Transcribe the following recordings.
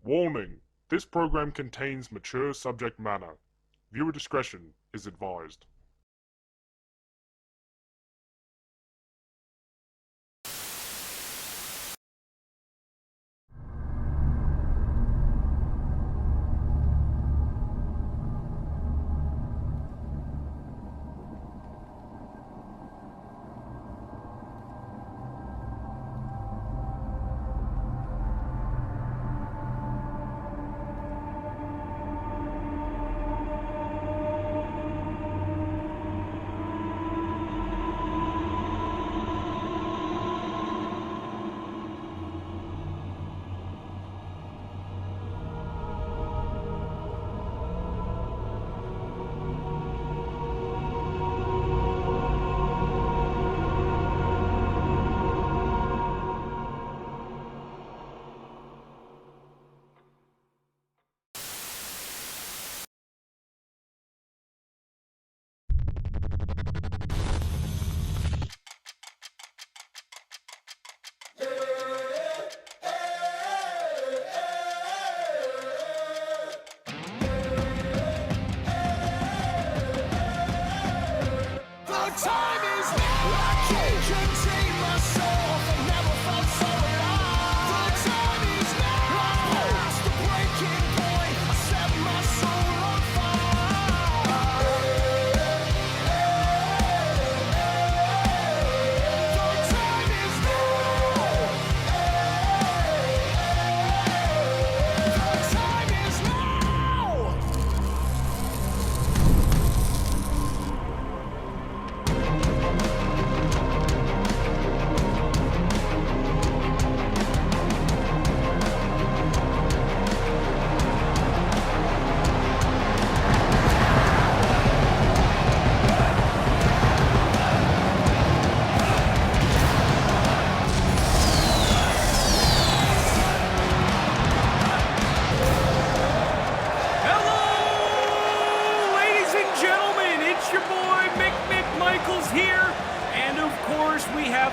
Warning: this program contains mature subject matter. Viewer discretion is advised.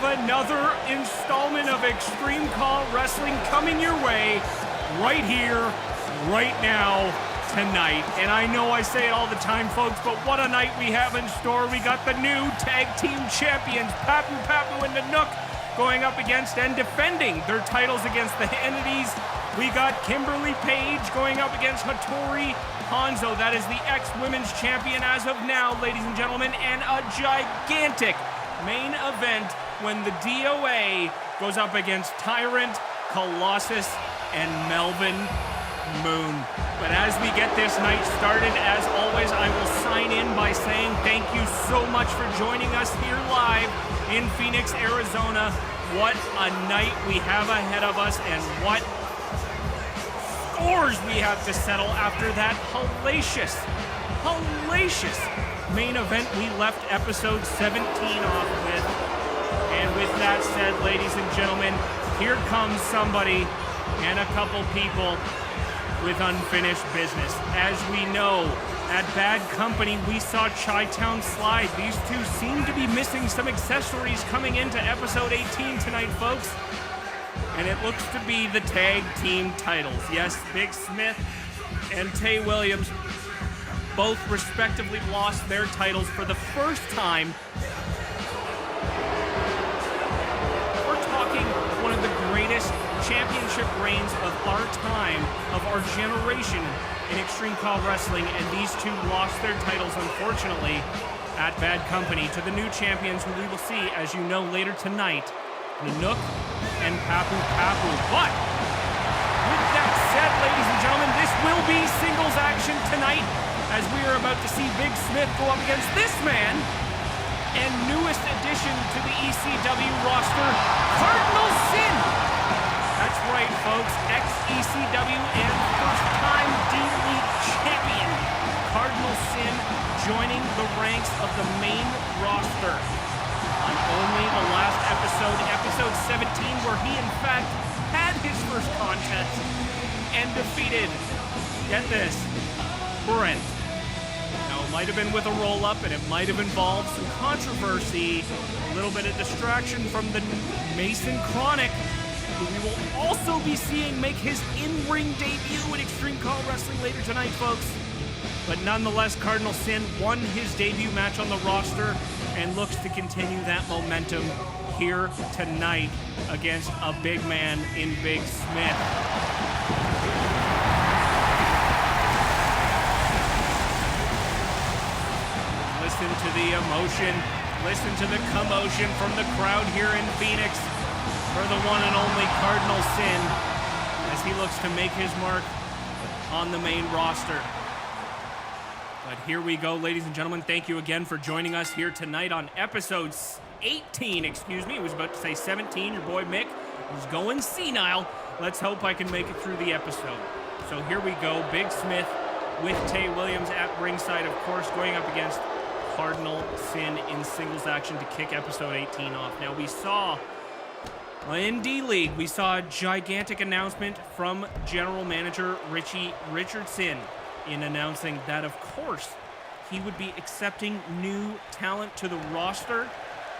Another installment of Extreme CAW Wrestling coming your way right here, right now, tonight. And I know I say it all the time, folks, but what a night we have in store. We got the new tag team champions, Papu and the Nook, going up against and defending their titles against the entities. We got Kimberly Page going up against Hattori Hanzo. That is the ex-women's champion as of now, ladies and gentlemen, and a gigantic main event when the DOA goes up against Tyrant, Colossus, and Melvin Moon. But as we get this night started, as always, I will sign in by saying thank you so much for joining us here live in Phoenix, Arizona. What a night we have ahead of us, and what scores we have to settle after that hellacious main event we left episode 17 off with. And with that said, ladies and gentlemen, here comes somebody and a couple people with unfinished business. As we know, at Bad Company, we saw Chi-Town slide. These two seem to be missing some accessories coming into episode 18 tonight, folks. And it looks to be the tag team titles. Yes, Big Smith and Tay Williams both respectively lost their titles for the first time. We're talking one of the greatest championship reigns of our time, of our generation in Extreme CAW Wrestling, and these two lost their titles, unfortunately, at Bad Company to the new champions, who we will see, as you know, later tonight, the Nook and Papu. But with that said, ladies and gentlemen, this will be singles action tonight, as we are about to see Big Smith go up against this man and newest addition to the ECW roster, Cardinal Sin. That's right, folks, ex-ECW and first-time D-League champion, Cardinal Sin, joining the ranks of the main roster on only the last episode 17, where he in fact had his first contest and defeated, get this, Brent. Now, it might have been with a roll-up, and it might have involved some controversy, a little bit of distraction from the Mason Chronic, who we will also be seeing make his in-ring debut in Extreme CAW Wrestling later tonight, folks. But nonetheless, Cardinal Sin won his debut match on the roster and looks to continue that momentum here tonight against a big man in Big Smith. Listen to the emotion, listen to the commotion from the crowd here in Phoenix for the one and only Cardinal Sin as he looks to make his mark on the main roster. But here we go, ladies and gentlemen. Thank you again for joining us here tonight on episode 18, I was about to say 17. Your boy Mick was going senile. Let's hope I can make it through the episode. So here we go. Big Smith with Tay Williams at ringside, of course, going up against Cardinal Sin in singles action to kick episode 18 off. Now, we saw in D-League, we saw a gigantic announcement from General Manager Richie Richardson in announcing that, of course, he would be accepting new talent to the roster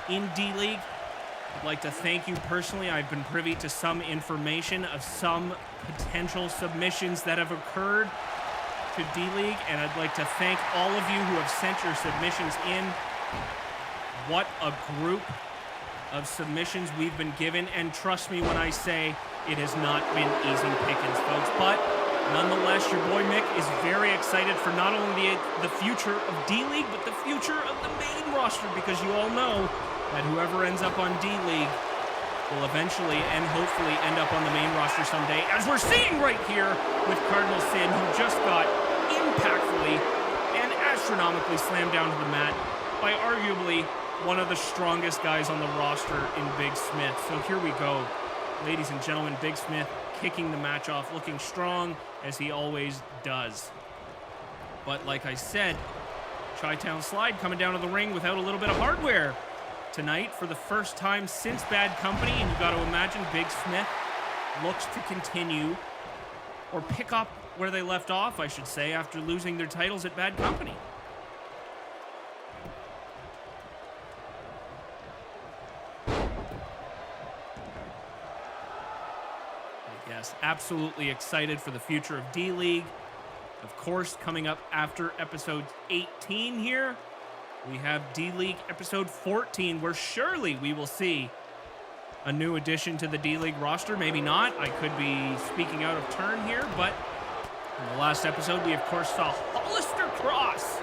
in D-League. I'd like to thank you personally. I've been privy to some information of some potential submissions that have occurred to D-League, and I'd like to thank all of you who have sent your submissions in. What a group of submissions we've been given, and trust me when I say it has not been easy pickings, folks. But nonetheless, your boy Mick is very excited for not only the future of D-League, but the future of the main roster, because you all know that whoever ends up on D-League will eventually and hopefully end up on the main roster someday, as we're seeing right here with Cardinal Sin, who just got impactfully and astronomically slammed down to the mat by arguably one of the strongest guys on the roster in Big Smith. So here we go, ladies and gentlemen. Big Smith kicking the match off, looking strong as he always does. But like I said, Chi-Town Slide coming down to the ring without a little bit of hardware tonight for the first time since Bad Company, and you got to imagine Big Smith looks to continue or pick up where they left off, I should say, after losing their titles at Bad Company. Yes, absolutely excited for the future of D-League. Of course, coming up after episode 18 here, we have D-League episode 14, where surely we will see a new addition to the D-League roster. Maybe not. I could be speaking out of turn here, but in the last episode, we of course saw Hollister Cross,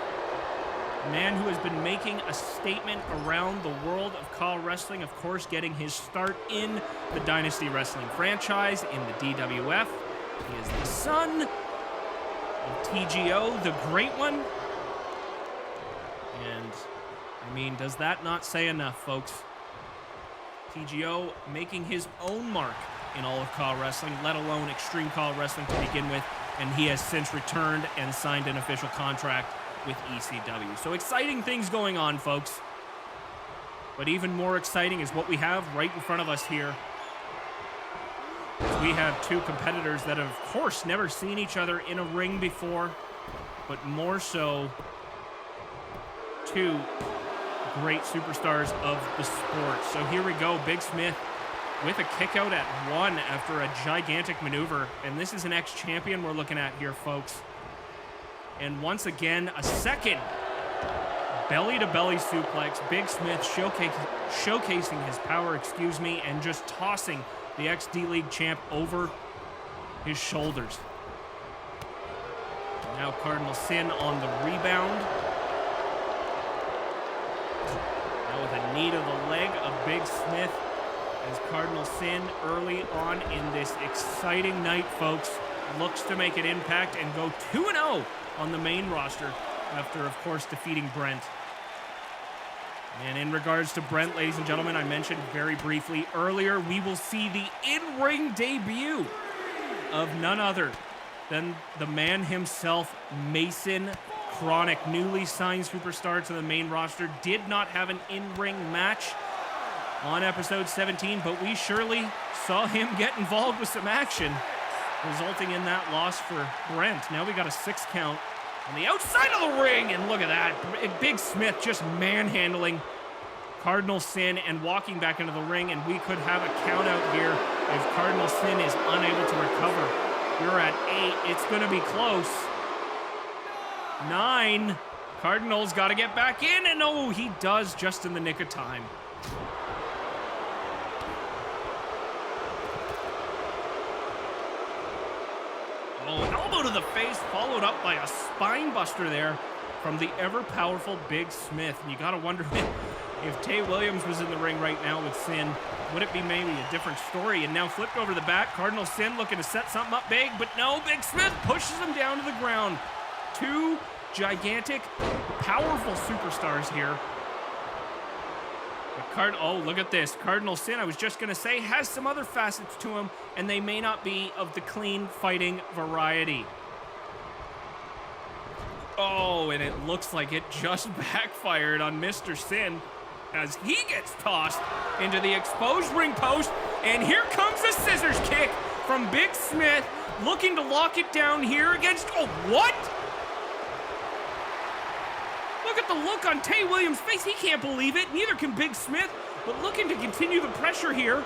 a man who has been making a statement around the world of CAW Wrestling, of course getting his start in the Dynasty Wrestling franchise in the DWF. He is the son of TGO, the Great One. And, I mean, does that not say enough, folks? TGO making his own mark in all of CAW Wrestling, let alone Extreme CAW Wrestling to begin with, and he has since returned and signed an official contract with ECW. So exciting things going on, folks. But even more exciting is what we have right in front of us here. We have two competitors that have, of course, never seen each other in a ring before, but more so two great superstars of the sport. So here we go, Big Smith with a kick out at one after a gigantic maneuver. And this is an ex-champion we're looking at here, folks. And once again, a second belly-to-belly suplex. Big Smith showcasing his power, and just tossing the ex-D-League champ over his shoulders. Now Cardinal Sin on the rebound. Now with a knee to the leg of Big Smith, as Cardinal Sin early on in this exciting night, folks, looks to make an impact and go 2-0 on the main roster after, of course, defeating Brent. And in regards to Brent, ladies and gentlemen, I mentioned very briefly earlier, we will see the in-ring debut of none other than the man himself, Mason Chronic, newly signed superstar to the main roster. Did not have an in-ring match on episode 17, but we surely saw him get involved with some action, resulting in that loss for Brent. Now we got a 6 count on the outside of the ring, and look at that. Big Smith just manhandling Cardinal Sin and walking back into the ring, and we could have a count out here if Cardinal Sin is unable to recover. We're at 8. It's going to be close. 9. Cardinal's got to get back in, and oh, he does just in the nick of time. Oh, an elbow to the face, followed up by a spine buster there from the ever-powerful Big Smith. And you got to wonder if Tay Williams was in the ring right now with Sin, would it be maybe a different story? And now flipped over the back, Cardinal Sin looking to set something up big, but no, Big Smith pushes him down to the ground. 2 gigantic, powerful superstars here. Oh, look at this. Cardinal Sin, I was just going to say, has some other facets to him, and they may not be of the clean fighting variety. Oh, and it looks like it just backfired on Mr. Sin as he gets tossed into the exposed ring post, and here comes a scissors kick from Big Smith, looking to lock it down here against, oh, what? Look at the look on Tay Williams' face. He can't believe it. Neither can Big Smith, but looking to continue the pressure here.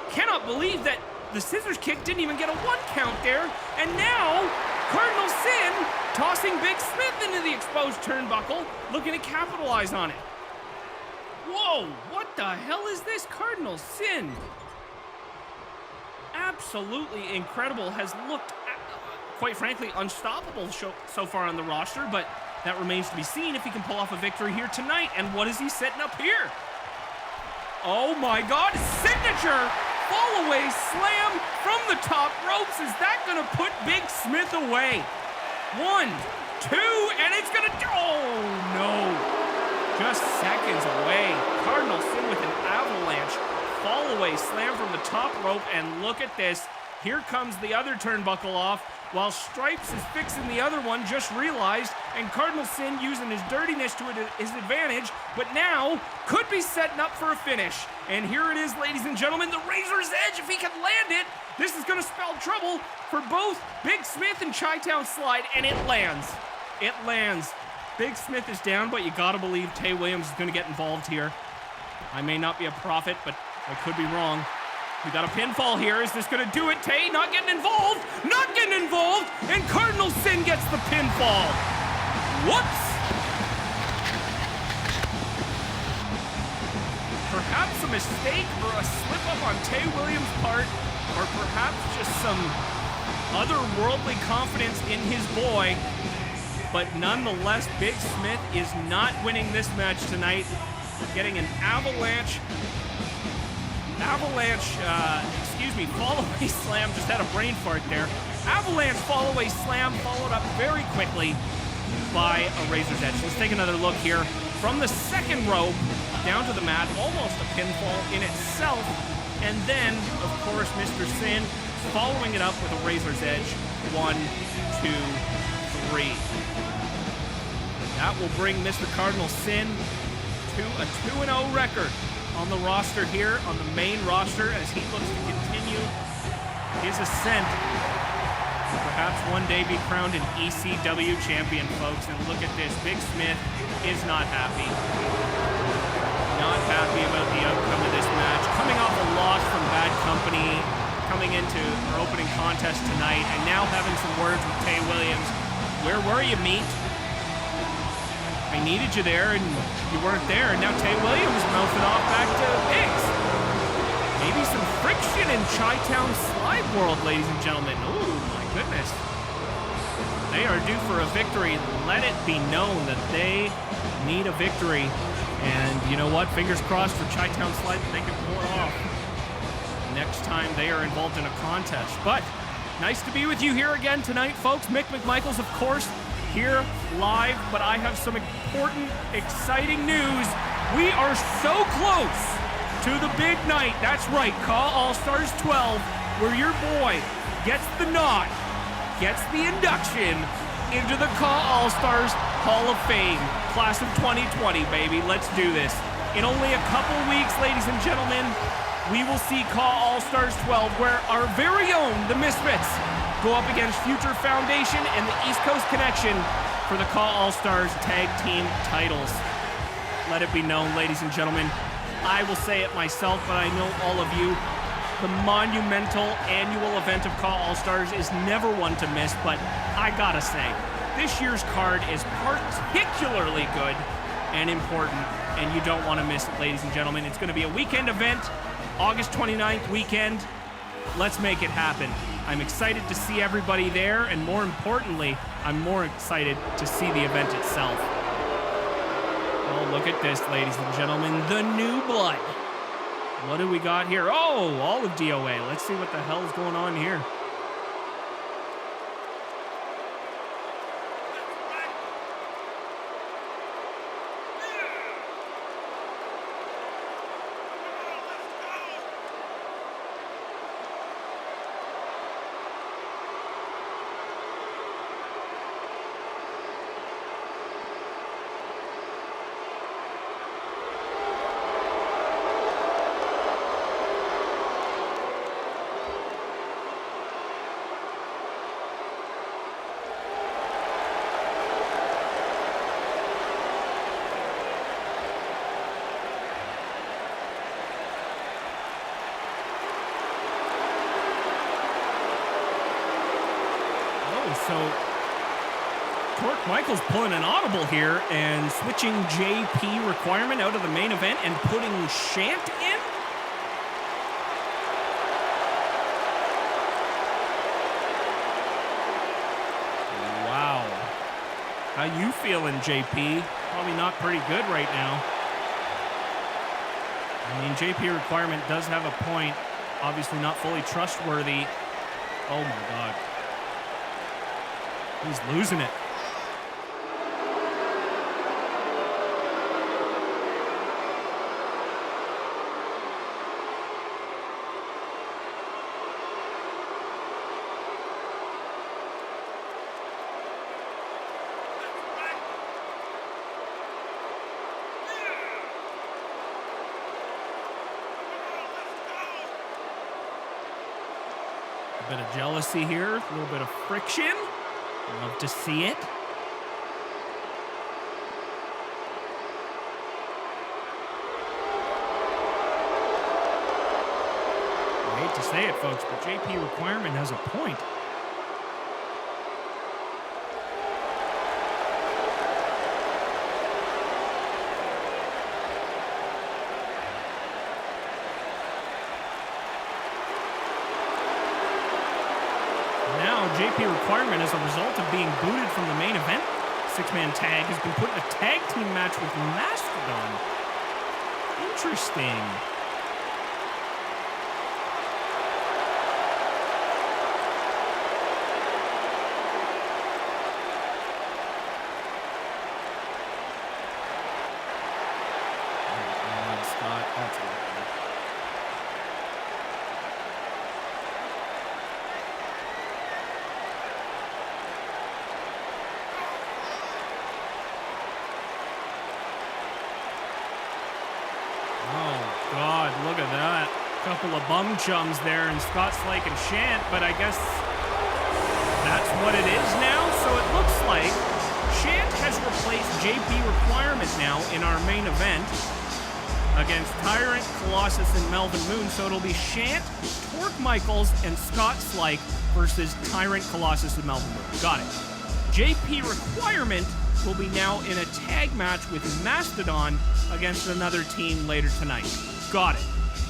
Cannot believe that the scissors kick didn't even get a 1 count there. And now, Cardinal Sin tossing Big Smith into the exposed turnbuckle, looking to capitalize on it. Whoa, what the hell is this? Cardinal Sin, absolutely incredible, has looked, quite frankly, unstoppable so far on the roster, but that remains to be seen if he can pull off a victory here tonight. And what is he setting up here? Oh my God, signature fall-away slam from the top ropes. Is that gonna put Big Smith away? 1, 2, and it's gonna, oh no. Just seconds away. Cardinal Sin with an avalanche fall-away slam from the top rope, and look at this. Here comes the other turnbuckle off, while Stripes is fixing the other one, just realized, and Cardinal Sin using his dirtiness to his advantage, but now could be setting up for a finish. And here it is, ladies and gentlemen, the Razor's Edge. If he can land it, this is going to spell trouble for both Big Smith and Chi-Town Slide, and it lands. It lands. Big Smith is down, but you got to believe Tay Williams is going to get involved here. I may not be a prophet, but I could be wrong. We got a pinfall here. Is this going to do it? Tay not getting involved. Not getting involved. And Cardinal Sin gets the pinfall. Whoops. Perhaps a mistake or a slip-up on Tay Williams' part, or perhaps just some otherworldly confidence in his boy. But nonetheless, Big Smith is not winning this match tonight. Getting an avalanche, fall-away slam. Just had a brain fart there. Avalanche fall-away slam followed up very quickly by a Razor's Edge. Let's take another look here. From the second rope down to the mat, almost a pinfall in itself. And then, of course, Mr. Sin following it up with a Razor's Edge. 1, 2, 3. That will bring Mr. Cardinal Sin to a 2-0 record on the roster here, on the main roster, as he looks to continue his ascent to perhaps one day be crowned an ECW champion, folks. And look at this, Big Smith is not happy. Not happy about the outcome of this match. Coming off a loss from Bad Company, coming into our opening contest tonight, and now having some words with Tay Williams. Where were you, meat? I needed you there, and you weren't there. And now Tay Williams mouthing off back to Biggs. Maybe some friction in Chi-Town Slide World, ladies and gentlemen. Oh, my goodness. They are due for a victory. Let it be known that they need a victory. And you know what? Fingers crossed for Chi-Town Slide that they can pull it off next time they are involved in a contest. But nice to be with you here again tonight, folks. Mick McMichaels, of course, here live, but I have some important, exciting news. We are so close to the big night. That's right, CAW All-Stars 12, where your boy gets the nod, gets the induction into the CAW All-Stars Hall of Fame. Class of 2020, baby. Let's do this. In only a couple weeks, ladies and gentlemen, we will see CAW All-Stars 12, where our very own, the Misfits, go up against Future Foundation and the East Coast Connection for the CAW All-Stars Tag Team titles. Let it be known, ladies and gentlemen, I will say it myself, but I know all of you the monumental annual event of CAW All-Stars is never one to miss, but I gotta say, this year's card is particularly good and important, and you don't want to miss it, ladies and gentlemen. It's going to be a weekend event, August 29th weekend. Let's make it happen. I'm excited to see everybody there, and more importantly, I'm more excited to see the event itself. Oh, look at this, ladies and gentlemen, the new blood. What do we got here? Oh, all of DOA. Let's see what the hell is going on here. So Torq Michaels pulling an audible here and switching JP Requirement out of the main event and putting Shant in. Wow. How you feeling, JP? Probably not pretty good right now. I mean, JP Requirement does have a point. Obviously not fully trustworthy. Oh my God. He's losing it. A bit of jealousy here, a little bit of friction. Love to see it. I hate to say it, folks, but JP Requirement has a point. JP Requirement, as a result of being booted from the main event six-man tag, has been put in a tag team match with Mastodon. Interesting. Oh, Scott, that's it. Look at that. Couple of bum chums there in Scott Slake and Shant, but I guess that's what it is now. So it looks like Shant has replaced JP Requirement now in our main event against Tyrant, Colossus, and Melvin Moon. So it'll be Shant, Torq Michaels, and Scott Slake versus Tyrant, Colossus, and Melvin Moon. Got it. JP Requirement will be now in a tag match with Mastodon against another team later tonight. Got it.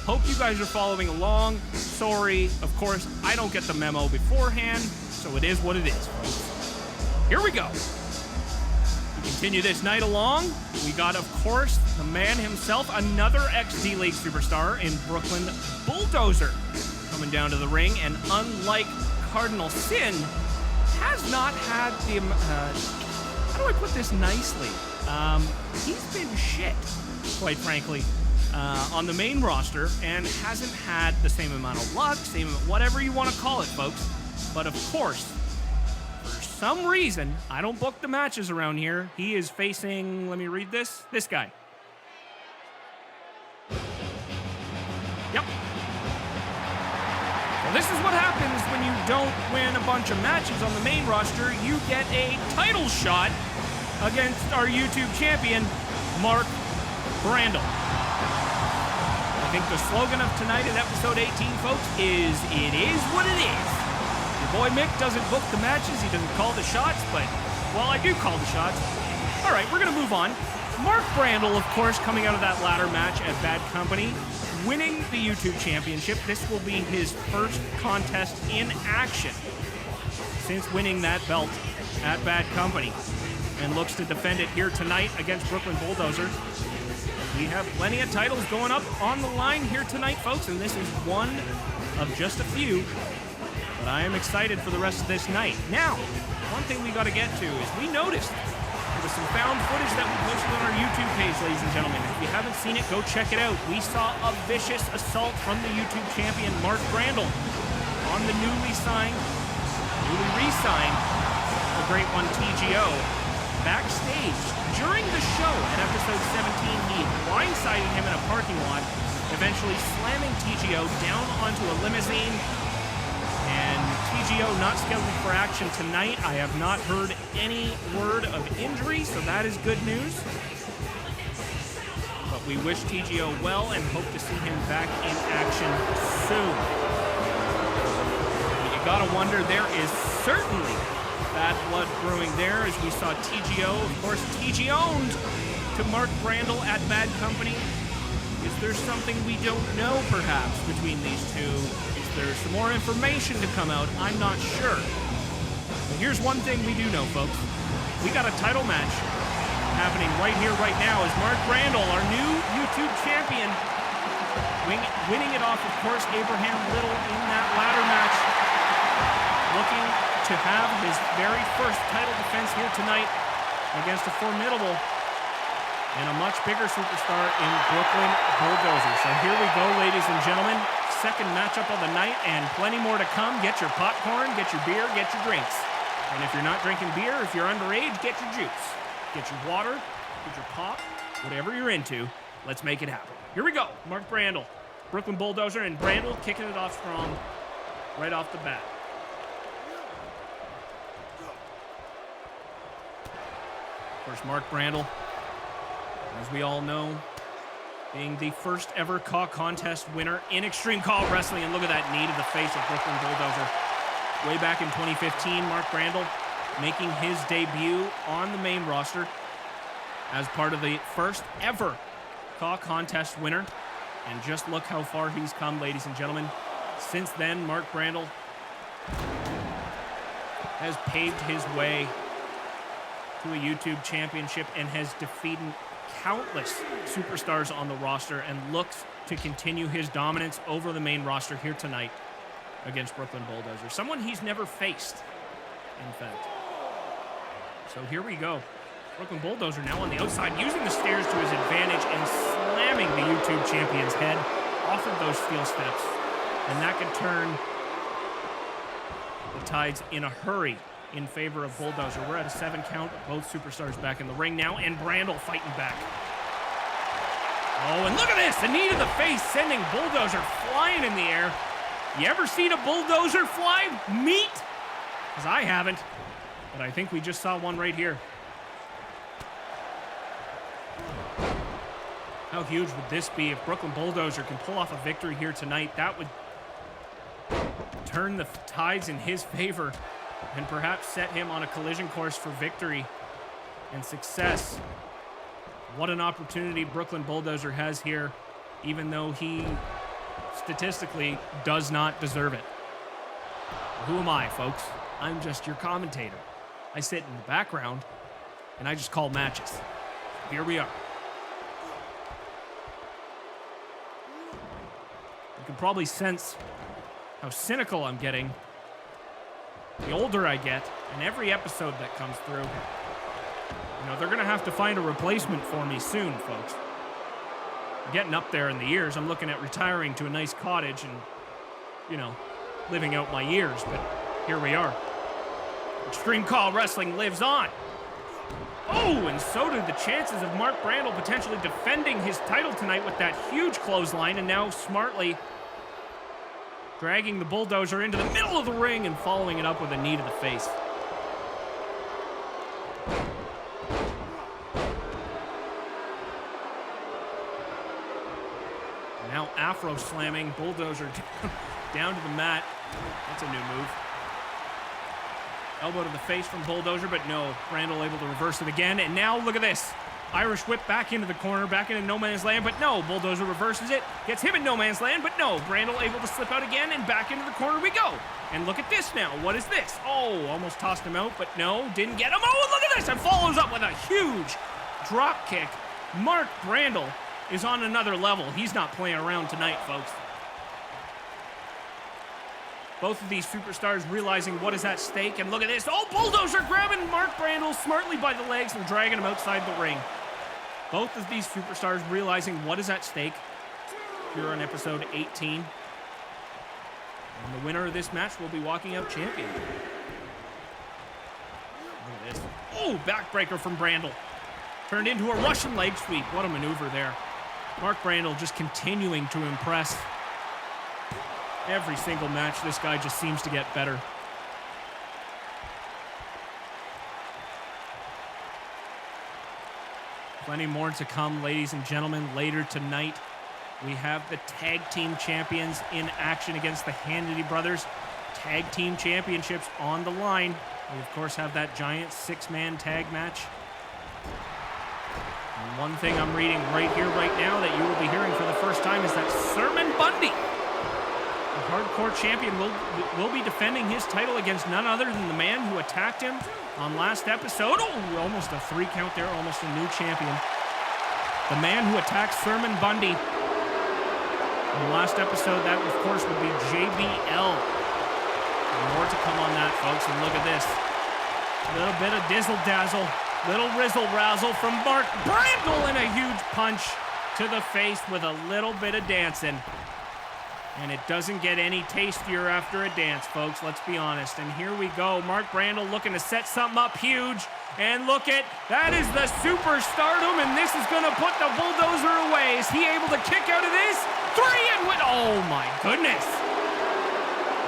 Hope you guys are following along. Sorry, of course, I don't get the memo beforehand, so it is what it is, folks. Here we go. We continue this night along. We got, of course, the man himself, another ex-D-League superstar in Brooklyn, Bulldozer, coming down to the ring, and unlike Cardinal Sin, has not had the... how do I put this nicely? He's been shit, quite frankly. On the main roster, and hasn't had the same amount of luck, whatever you want to call it, folks. But of course, for some reason, I don't book the matches around here. He is facing, let me read this guy. Yep. Well, this is what happens when you don't win a bunch of matches on the main roster. You get a title shot against our YouTube champion, Mark Brandel. think the slogan of tonight in episode 18, folks, is "It is what it is." Your boy Mick doesn't book the matches, he doesn't call the shots, but, well, I do call the shots. All right, we're going to move on. Mark Brandel, of course, coming out of that ladder match at Bad Company, winning the YouTube Championship. This will be his first contest in action since winning that belt at Bad Company, and looks to defend it here tonight against Brooklyn Bulldozers. We have plenty of titles going up on the line here tonight, folks, and this is one of just a few, but I am excited for the rest of this night. Now, one thing we got to get to is we noticed there was some found footage that we posted on our YouTube page, ladies and gentlemen. If you haven't seen it, go check it out. We saw a vicious assault from the YouTube champion, Mark Brandel, on the newly re-signed, the great one, TGO. Backstage, during the show at episode 17, he blindsided him in a parking lot, eventually slamming TGO down onto a limousine. And TGO not scheduled for action tonight. I have not heard any word of injury, so that is good news. But we wish TGO well and hope to see him back in action soon. But you gotta wonder, there is certainly bad blood brewing there, as we saw TGO, of course, TG-owned to Mark Brandel at Bad Company. Is there something we don't know, perhaps, between these two? Is there some more information to come out? I'm not sure. But here's one thing we do know, folks. We got a title match happening right here, right now, as Mark Brandel, our new YouTube champion, winning it off, of course, Abraham Little in that ladder match, looking to have his very first title defense here tonight against a formidable and a much bigger superstar in Brooklyn Bulldozer. So here we go, ladies and gentlemen. Second matchup of the night, and plenty more to come. Get your popcorn, get your beer, get your drinks. And if you're not drinking beer, if you're underage, get your juice. Get your water, get your pop, whatever you're into. Let's make it happen. Here we go. Mark Brandel, Brooklyn Bulldozer, and Brandel kicking it off strong right off the bat. Of course, Mark Brandel, as we all know, being the first ever CAW contest winner in Extreme CAW Wrestling. And look at that knee to the face of Brooklyn Bulldozer. Way back in 2015, Mark Brandel making his debut on the main roster as part of the first ever CAW contest winner. And just look how far he's come, ladies and gentlemen. Since then, Mark Brandel has paved his way to a YouTube championship and has defeated countless superstars on the roster, and looks to continue his dominance over the main roster here tonight against Brooklyn Bulldozer. Someone he's never faced, in fact. So here we go. Brooklyn Bulldozer now on the outside, using the stairs to his advantage and slamming the YouTube champion's head off of those steel steps. And that could turn the tides in a hurry in favor of Bulldozer. We're at a 7 count. Both superstars back in the ring now, and Brandel fighting back. Oh, and look at this! The knee to the face, sending Bulldozer flying in the air. You ever seen a bulldozer fly? Meat? Because I haven't. But I think we just saw one right here. How huge would this be if Brooklyn Bulldozer can pull off a victory here tonight? That would turn the tides in his favor and perhaps set him on a collision course for victory and success. What an opportunity Brooklyn Bulldozer has here, even though he statistically does not deserve it. Who am I, folks? I'm just your commentator. I sit in the background and I just call matches. Here we are. You can probably sense how cynical I'm getting the older I get, and every episode that comes through. You know, they're going to have to find a replacement for me soon, folks. I'm getting up there in the years. I'm looking at retiring to a nice cottage and, you know, living out my years, but here we are. Extreme CAW Wrestling lives on. Oh, and so do the chances of Mark Brandel potentially defending his title tonight with that huge clothesline, and now smartly dragging the Bulldozer into the middle of the ring and following it up with a knee to the face. Now Afro slamming Bulldozer down to the mat. That's a new move. Elbow to the face from Bulldozer, but no. Brandel able to reverse it again, and now look at this. Irish whip back into the corner, back into no man's land, but no. Bulldozer reverses it, gets him in no man's land, but no. Brandel able to slip out again, and back into the corner we go. And look at this now. What is this? Oh, almost tossed him out, but no, didn't get him. Oh, and look at this, and follows up with a huge drop kick. Mark Brandel is on another level. He's not playing around tonight, folks. Both of these superstars realizing what is at stake, and look at this. Oh, Bulldozer grabbing Mark Brandel smartly by the legs and dragging him outside the ring. Both of these superstars realizing what is at stake here on episode 18. And the winner of this match will be walking out champion. Look at this. Oh, backbreaker from Brandel. Turned into a Russian leg sweep. What a maneuver there. Mark Brandel just continuing to impress. Every single match, this guy just seems to get better. Plenty more to come, ladies and gentlemen. Later tonight, we have the tag team champions in action against the Hannity brothers. Tag team championships on the line. We, of course, have that giant six-man tag match. And one thing I'm reading right here, right now, that you will be hearing for the first time is that Sermon Bundy, the hardcore champion, will be defending his title against none other than the man who attacked him on last episode. Oh, almost a 3 count there, almost a new champion. The man who attacked Sermon Bundy in the last episode, that of course would be JBL. And more to come on that, folks, and look at this. A little bit of dizzle-dazzle, little rizzle-razzle from Mark Brandel, and a huge punch to the face with a little bit of dancing. And it doesn't get any tastier after a dance, folks, let's be honest. And here we go, Mark Brandel looking to set something up huge. And look at, that is the superstardom, and this is gonna put the Bulldozer away. Is he able to kick out of this? 3 and win, oh my goodness.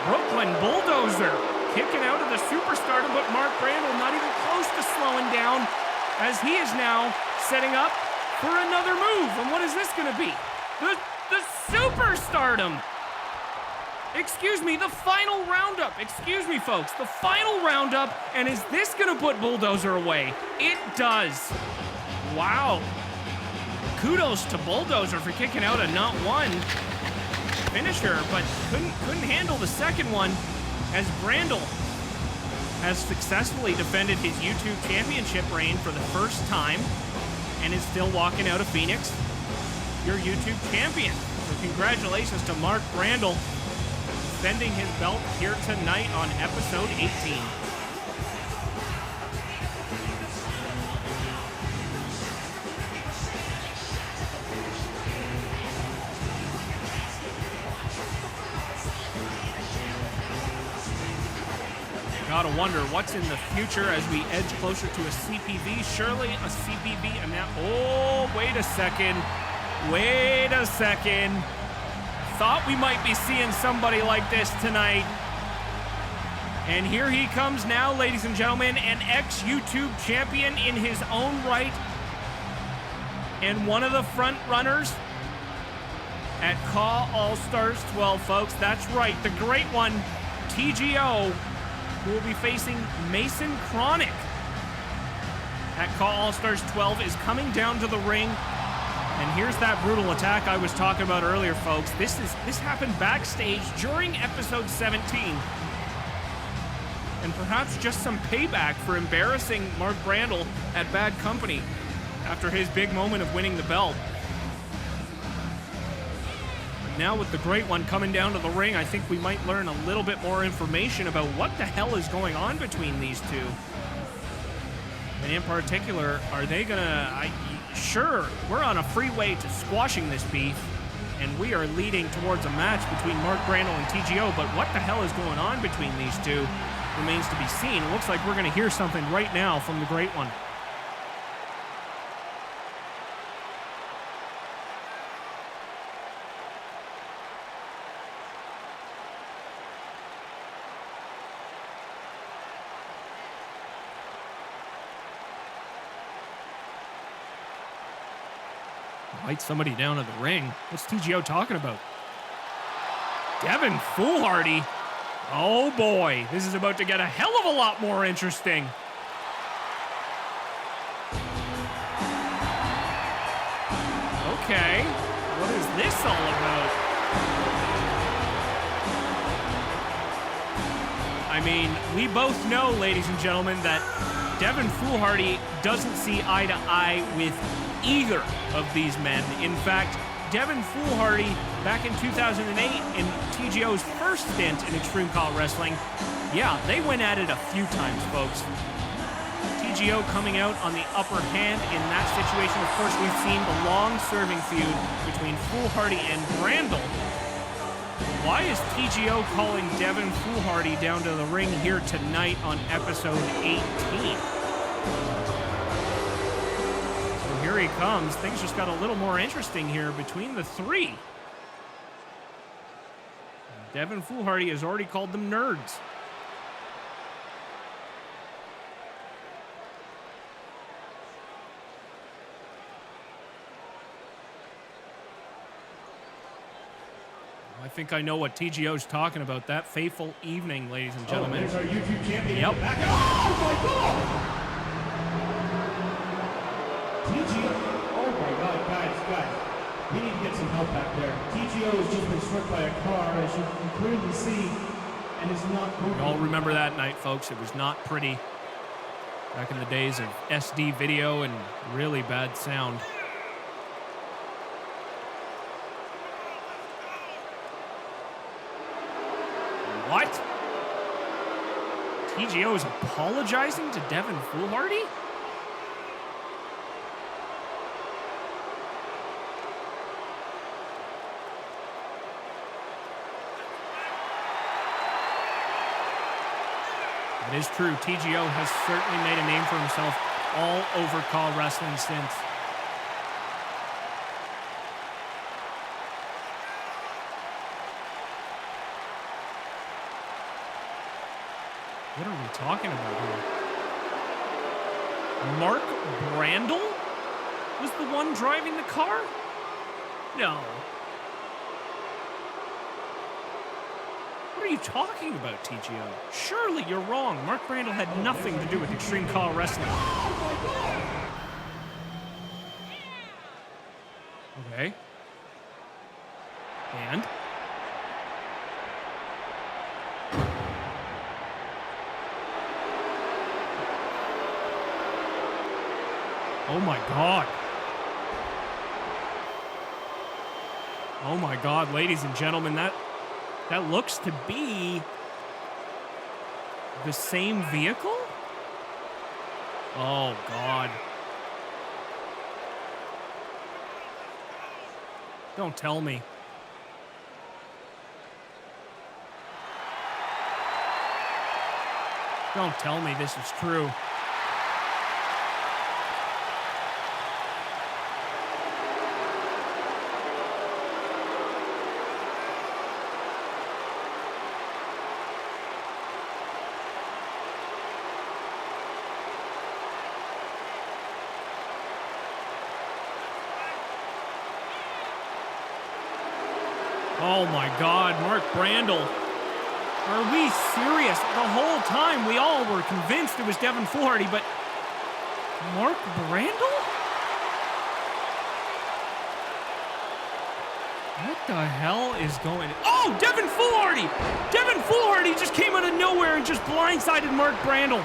Brooklyn Bulldozer kicking out of the superstardom, but Mark Brandel not even close to slowing down, as he is now setting up for another move. And what is this gonna be? The superstardom. Excuse me, the final roundup. Excuse me, folks, the final roundup. And is this gonna put Bulldozer away? It does. Wow. Kudos to Bulldozer for kicking out a not one finisher, but couldn't handle the second one, as Brandel has successfully defended his YouTube championship reign for the first time and is still walking out of Phoenix, your YouTube champion. So congratulations to Mark Brandel, defending his belt here tonight on episode 18. Gotta wonder what's in the future as we edge closer to a CPV. Surely a CPV announcement. Oh, wait a second. Wait a second. Thought we might be seeing somebody like this tonight. And here he comes now, ladies and gentlemen, an ex-YouTube champion in his own right, and one of the front runners at CAW All-Stars 12, folks. That's right, the great one, TGO, who will be facing Mason Chronic at CAW All-Stars 12, is coming down to the ring. And here's that brutal attack I was talking about earlier, folks. This happened backstage during episode 17. And perhaps just some payback for embarrassing Mark Brandel at Bad Company after his big moment of winning the belt. But now with the great one coming down to the ring, I think we might learn a little bit more information about what the hell is going on between these two. And in particular, are they gonna... Sure, we're on a freeway to squashing this beef, and we are leading towards a match between Mark Brandel and TGO, but what the hell is going on between these two remains to be seen. It looks like we're going to hear something right now from the great one. Invite somebody down to the ring. What's TGO talking about? Devin Foolhardy. Oh boy, this is about to get a hell of a lot more interesting. Okay, what is this all about? I mean, we both know, ladies and gentlemen, that Devin Foolhardy doesn't see eye to eye with either of these men. In fact, Devin Foolhardy, back in 2008, in TGO's first stint in Extreme CAW Wrestling, yeah, they went at it a few times, folks. TGO coming out on the upper hand in that situation. Of course, we've seen the long-serving feud between Foolhardy and Brandel. Why is TGO calling Devin Foolhardy down to the ring here tonight on episode 18? So here he comes. Things just got a little more interesting here between the three. Devin Foolhardy has already called them nerds. I think I know what TGO's talking about. That fateful evening, ladies and gentlemen. There's our YouTube champion. Yep. Oh my God! TGO. Oh my God, guys. We need to get some help back there. TGO has just been struck by a car, as you can clearly see, and is not moving. We all remember that night, folks. It was not pretty. Back in the days of SD video and really bad sound. What? TGO is apologizing to Devin Foolhardy? It is true, TGO has certainly made a name for himself all over CAW Wrestling since. What are we talking about here? Mark Brandel was the one driving the car? No. What are you talking about, TGO? Surely you're wrong. Mark Brandel had nothing to do with Extreme CAW Wrestling. Okay. And? Oh my God. Oh my God, ladies and gentlemen, that looks to be the same vehicle? Oh God. Don't tell me. Don't tell me this is true. Oh my God, Mark Brandel. Are we serious? The whole time we all were convinced it was Devin Foolhardy, but Mark Brandel? What the hell is going on? Oh, Devin Foolhardy! Devin Foolhardy just came out of nowhere and just blindsided Mark Brandel.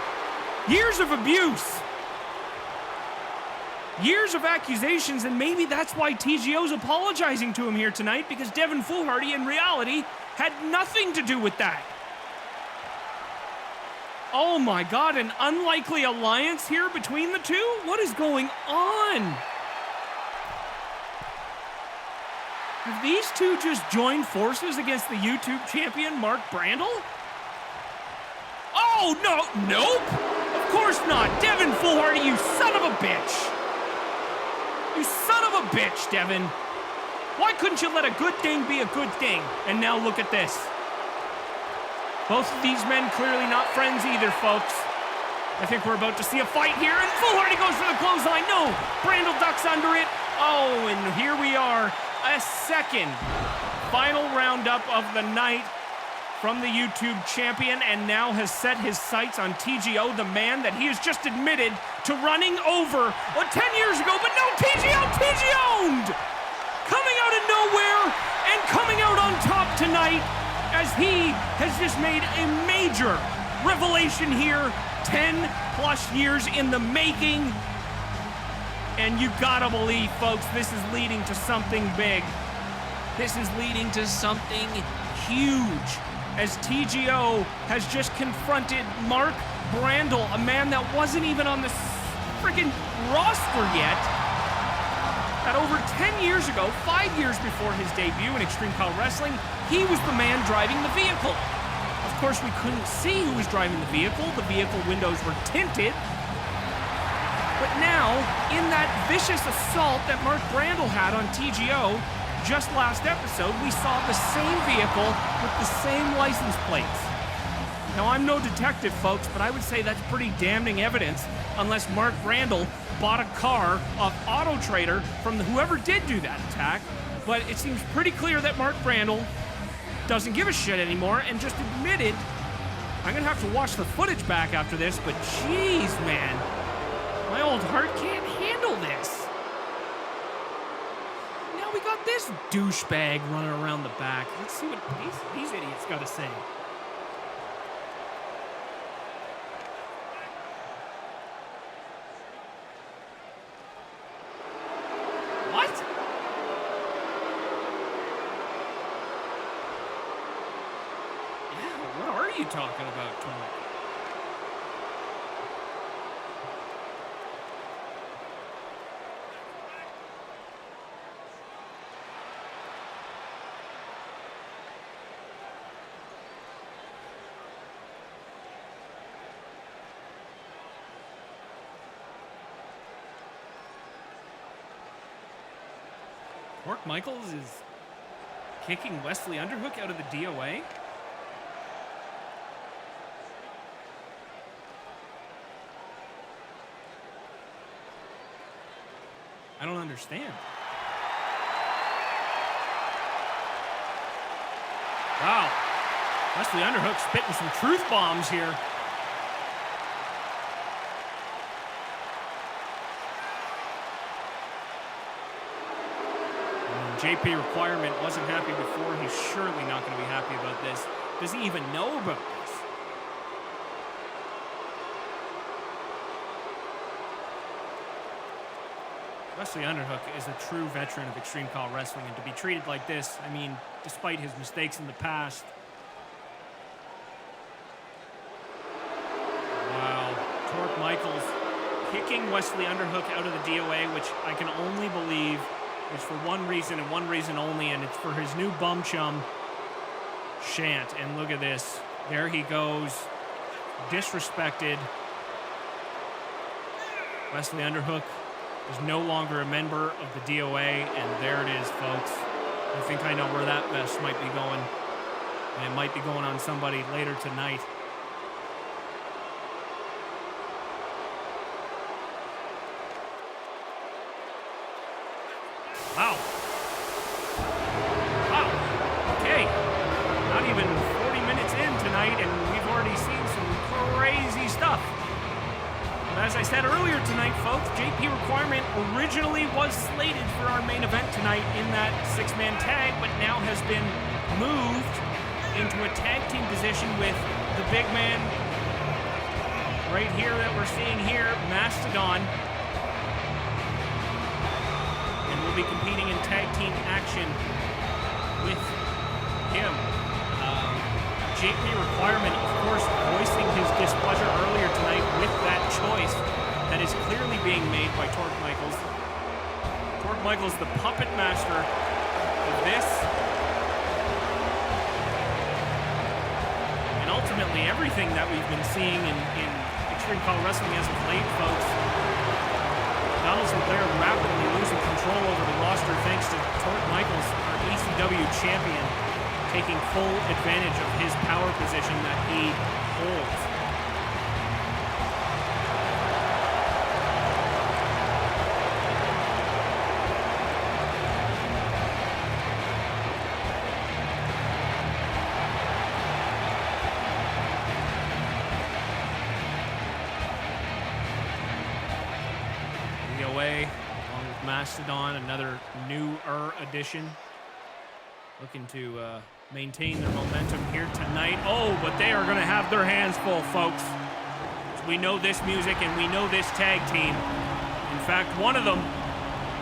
Years of abuse. Years of accusations, and maybe that's why TGO's apologizing to him here tonight, because Devin Foolhardy, in reality, had nothing to do with that. Oh my God, an unlikely alliance here between the two? What is going on? Have these two just joined forces against the YouTube champion, Mark Brandel? Oh, no, nope! Of course not! Devin Foolhardy, you son of a bitch! You son of a bitch, Devin! Why couldn't you let a good thing be a good thing? And now look at this. Both of these men clearly not friends either, folks. I think we're about to see a fight here, and Foolhardy goes for the clothesline. No! Brandel ducks under it. Oh, and here we are, a second final roundup of the night from the YouTube champion, and now has set his sights on TGO, the man that he has just admitted to running over 10 years ago. But no, TGO'd! Coming out of nowhere and coming out on top tonight as he has just made a major revelation here, 10 plus years in the making. And you gotta believe, folks, this is leading to something big. This is leading to something huge, as TGO has just confronted Mark Brandel, a man that wasn't even on the freaking roster yet, that over 10 years ago, 5 years before his debut in Extreme CAW Wrestling, he was the man driving the vehicle. Of course, we couldn't see who was driving the vehicle windows were tinted. But now, in that vicious assault that Mark Brandel had on TGO, just last episode, we saw the same vehicle with the same license plates. Now, I'm no detective, folks, but I would say that's pretty damning evidence, unless Mark Brandel bought a car off Auto Trader from whoever did do that attack. But it seems pretty clear that Mark Brandel doesn't give a shit anymore and just admitted, I'm gonna have to watch the footage back after this, but jeez, man, my old heart can't handle this. Now we got this douchebag running around the back. Let's see what these idiots got to say. What? Yeah, what are you talking about, Torq? Torq Michaels is kicking Wesley Underhook out of the DOA? I don't understand. Wow. Wesley Underhook spitting some truth bombs here. JP Requirement wasn't happy before. He's surely not going to be happy about this. Does he even know about this? Wesley Underhook is a true veteran of Extreme CAW Wrestling, and to be treated like this, I mean, despite his mistakes in the past. Wow. Torq Michaels kicking Wesley Underhook out of the DOA, which I can only believe is for one reason and one reason only, and it's for his new bum chum, Shant. And look at this. There he goes. Disrespected. Wesley Underhook is no longer a member of the DOA, and there it is, folks. I think I know where that mess might be going, and it might be going on somebody later tonight. Wow. Wow. Okay. Not even 40 minutes in tonight, and we've already seen some crazy stuff. But as I said earlier tonight, folks, JP Requirement originally was slated for our main event tonight in that six-man tag, but now has been moved into a tag team position with the big man right here that we're seeing here, Mastodon. Be competing in tag team action with him. JP Requirement, of course, voicing his displeasure earlier tonight with that choice that is clearly being made by Torq Michaels. Torq Michaels, the puppet master of this. And ultimately, everything that we've been seeing in Extreme CAW Wrestling as of late, folks. Sinclair rapidly losing control over the roster thanks to Torq Michaels, our ECW champion, taking full advantage of his power position that he holds. way, along with Mastodon, another newer addition. Looking to maintain their momentum here tonight. Oh, but they are going to have their hands full, folks. We know this music and we know this tag team. In fact, one of them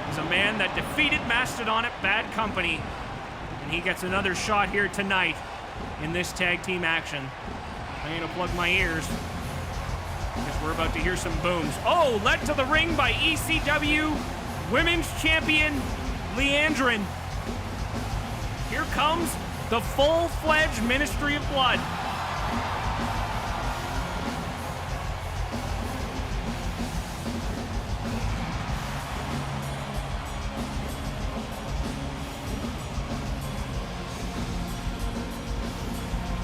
is a man that defeated Mastodon at Bad Company, and he gets another shot here tonight in this tag team action. I'm going to plug my ears because we're about to hear some booms. Oh, led to the ring by ECW Women's Champion Leandrin. Here comes the full-fledged Ministry of Blood.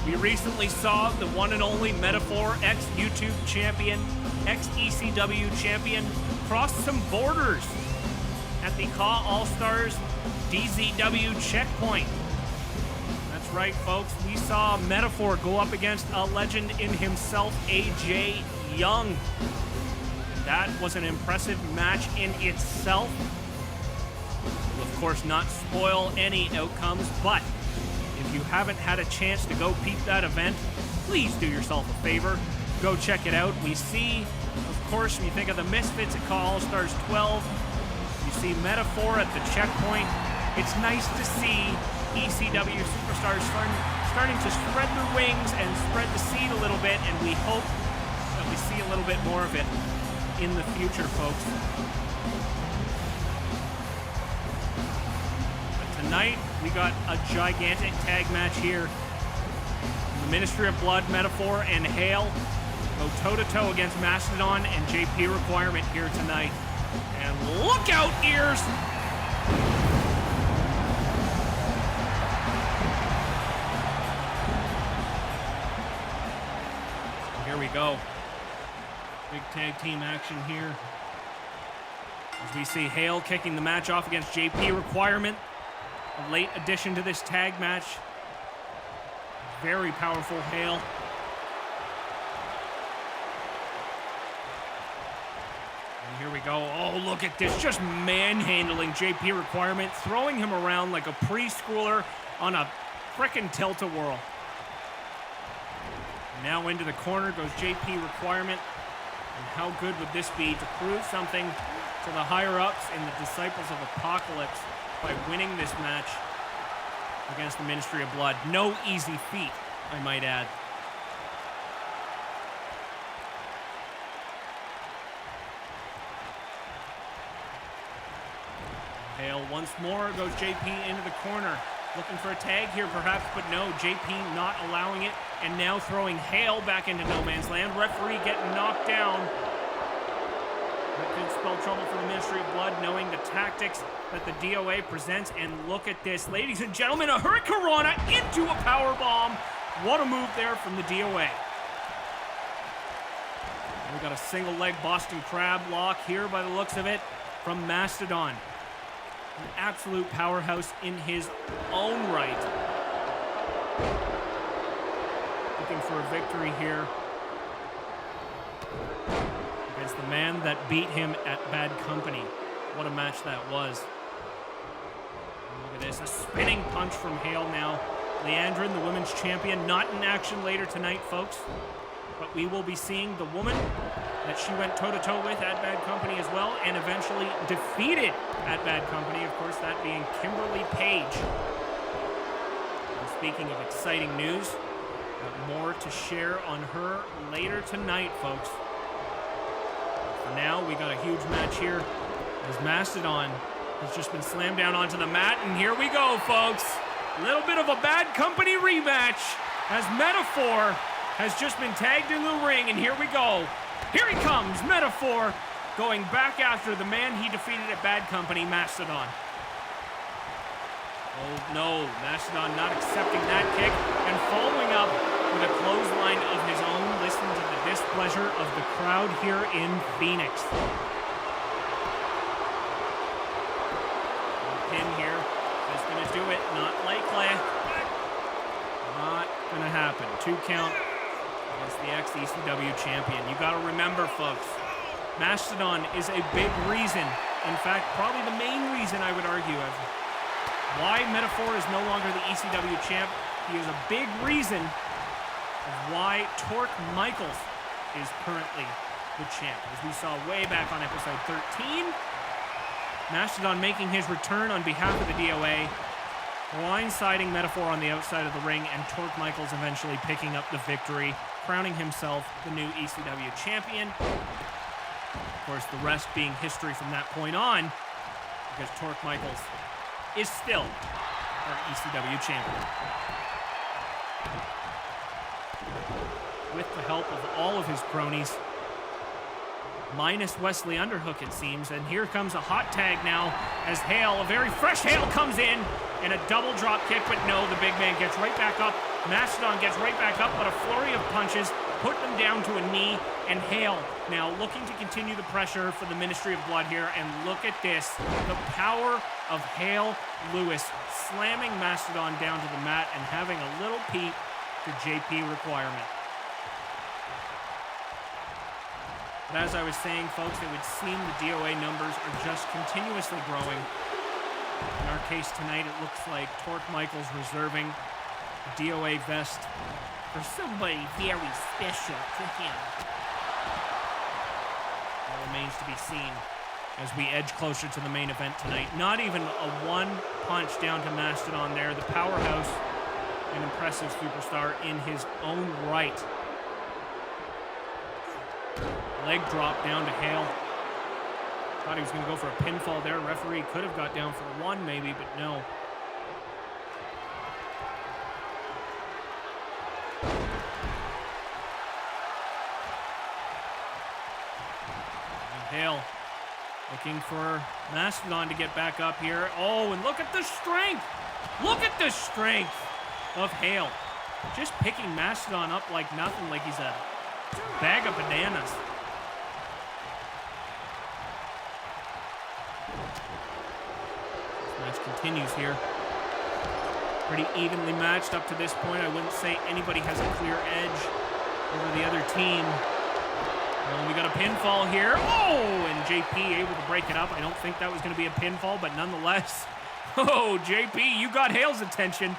We recently saw the one and only Metaphor, ex-YouTube champion, ex-ECW champion, cross some borders at the CAW All-Stars DZW checkpoint. That's right, folks. We saw Metaphor go up against a legend in himself, AJ Young. That was an impressive match in itself. We'll, of course, not spoil any outcomes, but if you haven't had a chance to go peep that event, please do yourself a favor. Go check it out. We see, of course, when you think of the Misfits at CAW All-Stars 12, you see Metaphor at the checkpoint. It's nice to see ECW superstars starting to spread their wings and spread the seed a little bit, and we hope that we see a little bit more of it in the future, folks. But tonight, we got a gigantic tag match here. The Ministry of Blood, Metaphor, and Hale go toe-to-toe against Mastodon and JP Requirement here tonight. And look out, ears! Here we go. Big tag team action here. As we see Hale kicking the match off against JP Requirement. A late addition to this tag match. Very powerful Hale. And here we go. Oh, look at this. Just manhandling JP Requirement. Throwing him around like a preschooler on a frickin' tilt-a-whirl. Now into the corner goes JP Requirement. And how good would this be to prove something to the higher-ups in the Disciples of Apocalypse by winning this match against the Ministry of Blood? No easy feat, I might add. Hale once more goes JP into the corner. Looking for a tag here perhaps, but no, JP not allowing it, and now throwing Hale back into no man's land. Referee getting knocked down. That could spell trouble for the Ministry of Blood, knowing the tactics that the DOA presents. And look at this, ladies and gentlemen, a Hurricanrana into a power bomb. What a move there from the DOA. And we got a single leg Boston Crab lock here by the looks of it from Mastodon. An absolute powerhouse in his own right. Looking for a victory here against the man that beat him at Bad Company. What a match that was. And look at this, a spinning punch from Hale now. Leandrin, the women's champion, not in action later tonight, folks. But we will be seeing the woman that she went toe-to-toe with at Bad Company as well, and eventually defeated at Bad Company, of course, that being Kimberly Page. And speaking of exciting news, got more to share on her later tonight, folks. For now, we got a huge match here as Mastodon has just been slammed down onto the mat, and here we go, folks. A little bit of a Bad Company rematch as Metaphor has just been tagged in the ring, and here we go. Here he comes, Metaphor, going back after the man he defeated at Bad Company, Mastodon. Oh no, Mastodon not accepting that kick and following up with a clothesline of his own. Listen to the displeasure of the crowd here in Phoenix. Pin here, just gonna do it, not likely. Not gonna happen. 2 count. Against the ex-ECW champion. You got to remember, folks, Mastodon is a big reason, in fact, probably the main reason I would argue of why Metaphor is no longer the ECW champ. He is a big reason of why Torq Michaels is currently the champ. As we saw way back on episode 13, Mastodon making his return on behalf of the DOA, blindsiding Metaphor on the outside of the ring, and Torq Michaels eventually picking up the victory, crowning himself the new ECW champion. Of course, the rest being history from that point on, because Torq Michaels is still our ECW champion. With the help of all of his cronies, minus Wesley Underhook, it seems. And here comes a hot tag now as Hale, a very fresh Hale, comes in and a double drop kick, but no, the big man gets right back up. Mastodon gets right back up, but a flurry of punches put them down to a knee, and Hale now looking to continue the pressure for the Ministry of Blood here. And look at this, the power of Hale Lewis slamming Mastodon down to the mat and having a little peek to JP Requirement. But as I was saying, folks, it would seem the DOA numbers are just continuously growing. In our case tonight, it looks like Torq Michaels reserving a DOA vest for somebody very special to him. That remains to be seen as we edge closer to the main event tonight. Not even a one punch down to Mastodon there. The powerhouse, an impressive superstar in his own right. Leg drop down to Hale. Thought he was going to go for a pinfall there. Referee could have got down for one maybe, but no. And Hale looking for Mastodon to get back up here. Oh, and look at the strength. Look at the strength of Hale. Just picking Mastodon up like nothing, like he's a bag of bananas. This match continues here. Pretty evenly matched up to this point. I wouldn't say anybody has a clear edge over the other team. Well, we got a pinfall here. Oh, and JP able to break it up. I don't think that was going to be a pinfall, but nonetheless. Oh, JP, you got Hale's attention.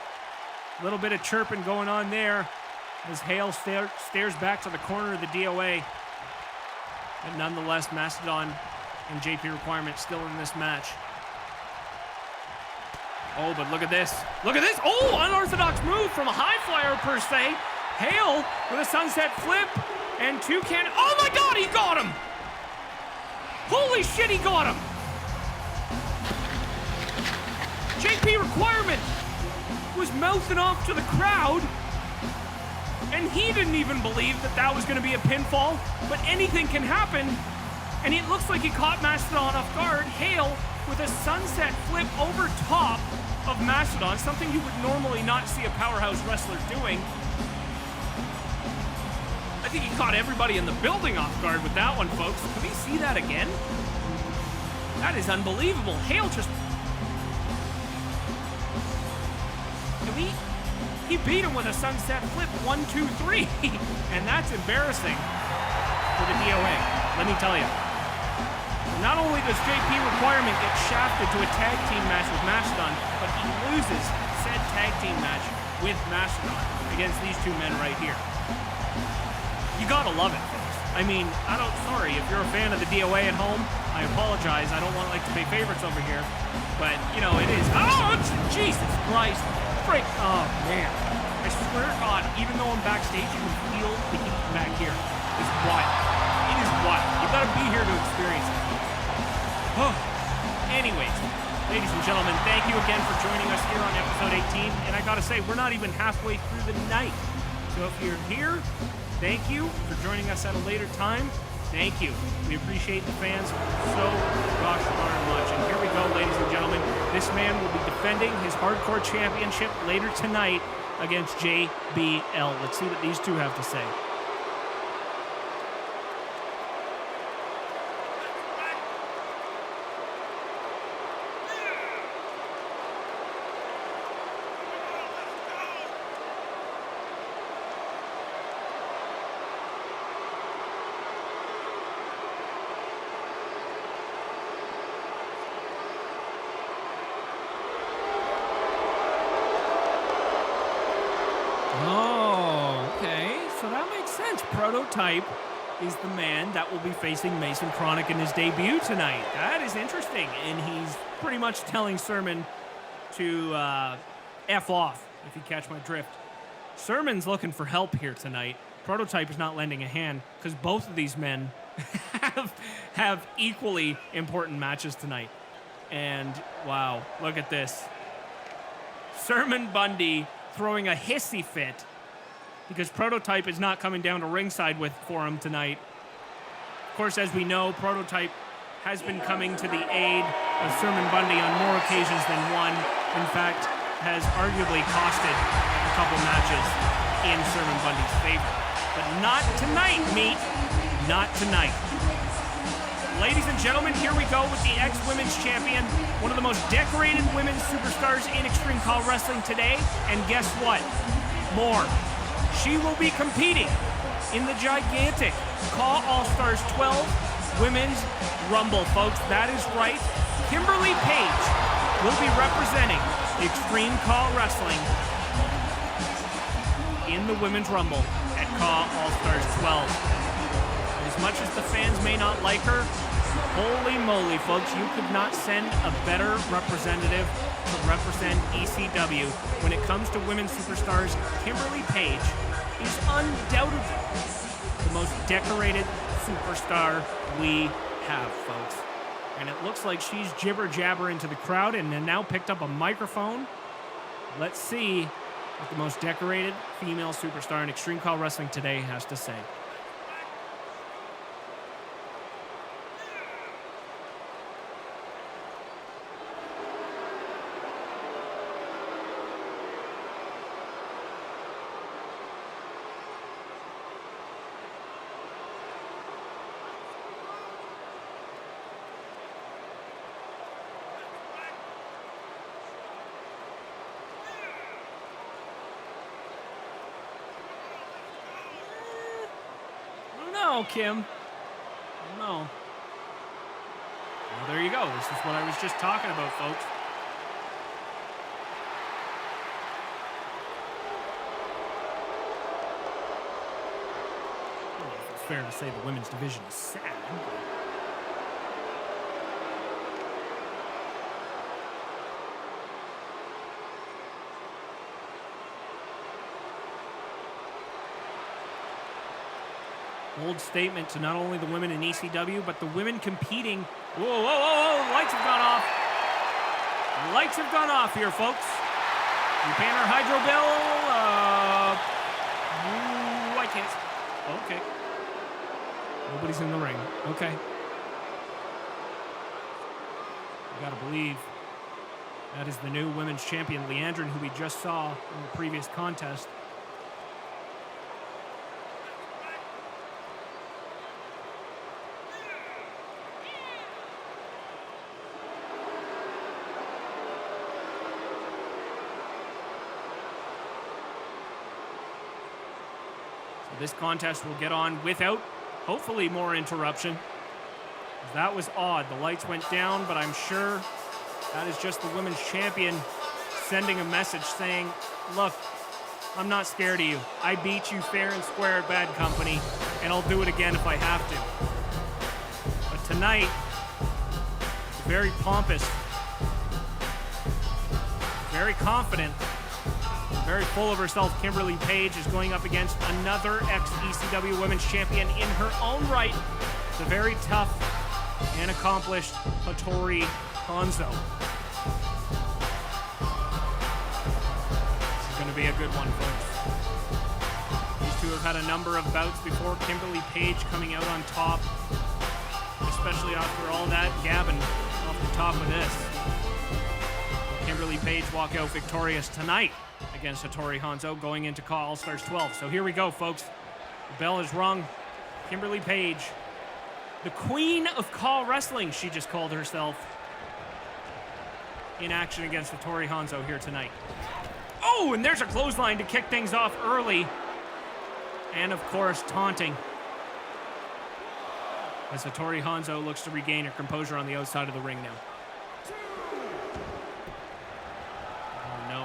A little bit of chirping going on there as Hale stares back to the corner of the DOA. But nonetheless, Mastodon and JP Requirement still in this match. Oh, but look at this. Look at this. Oh, unorthodox move from a high flyer per se. Hale with a sunset flip and Toucan. Oh my God, he got him. Holy shit, he got him. JP Requirement was mouthing off to the crowd, and he didn't even believe that that was going to be a pinfall, but anything can happen, and it looks like he caught Mastodon off guard. Hale with a sunset flip over top of Mastodon, something you would normally not see a powerhouse wrestler doing. I think he caught everybody in the building off guard with that one, folks. Can we see that again? That is unbelievable. Hale just... He beat him with a sunset flip, 1, 2, 3. And that's embarrassing for the DOA, let me tell you. Not only does JP Requirement get shafted to a tag team match with Mastodon, but he loses said tag team match with Mastodon against these two men right here. You gotta love it, folks. I mean, sorry, if you're a fan of the DOA at home, I apologize. I don't want to pay favorites over here. But, you know, it is. Oh, Jesus Christ. Freak. Oh, man. I swear to God, even though I'm backstage, you can feel the heat back here. It's wild. It is wild. You gotta be here to experience it. Oh. Anyways, ladies and gentlemen, thank you again for joining us here on episode 18. And I gotta say, we're not even halfway through the night. So if you're here, thank you for joining us at a later time. Thank you. We appreciate the fans so gosh darn much. And here we go, ladies and gentlemen. This man will be defending his hardcore championship later tonight against JBL. Let's see what these two have to say. Prototype is the man that will be facing Mason Chronic in his debut tonight. That is interesting, and he's pretty much telling Sermon to F off, if you catch my drift. Sermon's looking for help here tonight. Prototype is not lending a hand, because both of these men have equally important matches tonight. And, wow, look at this. Sermon Bundy throwing a hissy fit because Prototype is not coming down to ringside for him tonight. Of course, as we know, Prototype has been coming to the aid of Sermon Bundy on more occasions than one. In fact, has arguably costed a couple matches in Sermon Bundy's favor. But not tonight, meat. Not tonight. Ladies and gentlemen, here we go with the ex-women's champion, one of the most decorated women's superstars in Extreme CAW Wrestling today. And guess what? More. She will be competing in the gigantic CAW All-Stars 12 Women's Rumble, folks. That is right. Kimberly Page will be representing Extreme CAW Wrestling in the Women's Rumble at CAW All-Stars 12. As much as the fans may not like her, holy moly, folks, you could not send a better representative to represent ECW. When it comes to women's superstars, Kimberly Page is undoubtedly the most decorated superstar we have, folks. And it looks like she's jibber-jabber into the crowd and then now picked up a microphone. Let's see what the most decorated female superstar in Extreme CAW Wrestling today has to say. No, Kim. No. Well, there you go. This is what I was just talking about, folks. I don't know if it's fair to say the women's division is sad. Bold statement to not only the women in ECW, but the women competing. Whoa, whoa, whoa, whoa, lights have gone off. Lights have gone off here, folks. We paying our hydro bill. I can't. Okay. Nobody's in the ring. Okay. You gotta believe that is the new women's champion, Leandrin, who we just saw in the previous contest. This contest will get on without, hopefully, more interruption. That was odd. The lights went down, but I'm sure that is just the women's champion sending a message saying, look, I'm not scared of you. I beat you fair and square at Bad Company, and I'll do it again if I have to. But tonight, very pompous, very confident, very full of herself, Kimberly Page is going up against another ex-ECW Women's Champion in her own right, the very tough and accomplished Hattori Hanzo. This is going to be a good one, folks. These two have had a number of bouts before. Kimberly Page coming out on top, especially after all that gabbing off the top of this. Kimberly Page walk out victorious tonight against Hattori Hanzo going into CAW All-Stars 12. So here we go, folks. The bell is rung. Kimberly Page, the queen of CAW Wrestling, she just called herself, in action against Hattori Hanzo here tonight. Oh, and there's a clothesline to kick things off early. And, of course, taunting. As Hattori Hanzo looks to regain her composure on the outside of the ring now.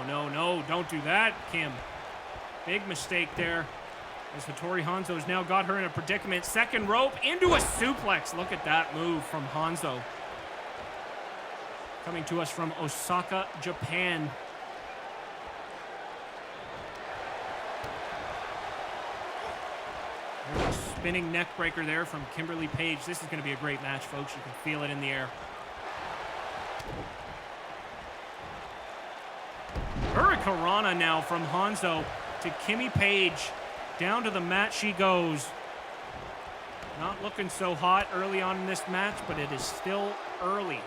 No, don't do that, Kim. Big mistake there. As Hattori Hanzo's now got her in a predicament. Second rope into a suplex. Look at that move from Hanzo. Coming to us from Osaka, Japan. There's a spinning neck breaker there from Kimberly Page. This is going to be a great match, folks. You can feel it in the air. Hurricanrana now from Hanzo to Kimmy Page. Down to the mat she goes. Not looking so hot early on in this match, but it is still early.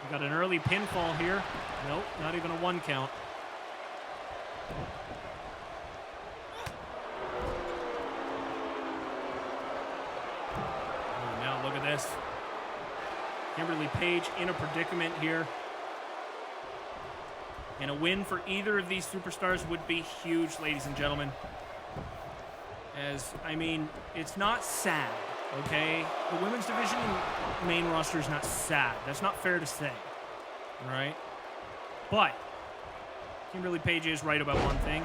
We got an early pinfall here. Nope, not even a 1 count. Oh, now look at this. Kimberly Page in a predicament here. And a win for either of these superstars would be huge, ladies and gentlemen. As, I mean, it's not sad, okay? The women's division main roster is not sad. That's not fair to say, right? But Kimberly Page is right about one thing,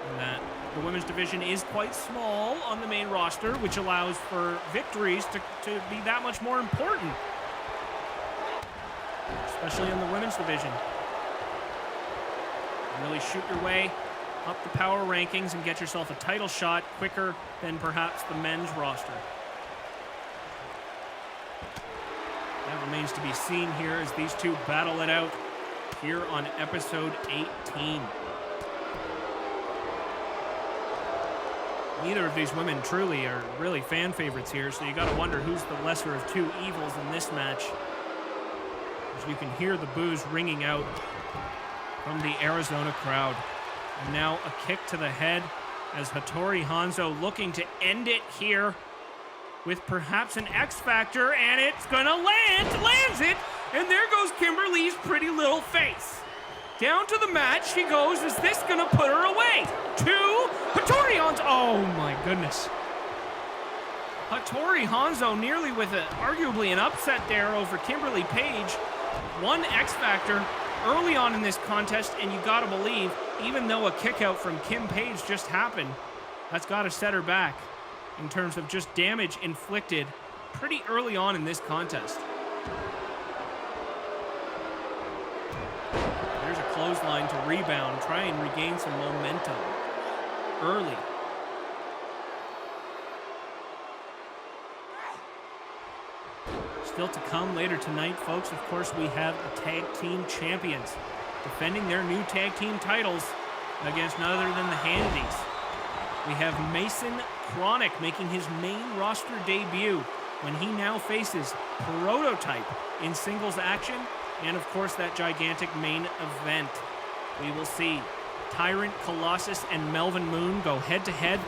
and that the women's division is quite small on the main roster, which allows for victories to be that much more important, especially in the women's division. Really shoot your way up the power rankings and get yourself a title shot quicker than perhaps the men's roster. That remains to be seen here as these two battle it out here on episode 18. Neither of these women truly are really fan favorites here, so you gotta wonder who's the lesser of two evils in this match. As you can hear the boos ringing out from the Arizona crowd. And now a kick to the head as Hattori Hanzo looking to end it here with perhaps an X Factor, and it's gonna lands it, and there goes Kimberly's pretty little face. Down to the mat she goes. Is this gonna put her away? Two, Hattori Hanzo, oh my goodness. Hattori Hanzo nearly with arguably an upset there over Kimberly Page. One X Factor early on in this contest, and you gotta believe, even though a kick out from Kim Page just happened, that's gotta set her back in terms of just damage inflicted pretty early on in this contest. There's a clothesline to rebound, try and regain some momentum early. Still to come later tonight, folks, of course, we have the tag team champions defending their new tag team titles against none other than the Hannitys. We have Mason Chronic making his main roster debut when he now faces Prototype in singles action, and of course that gigantic main event. We will see Tyrant Colossus and Melvin Moon go head to head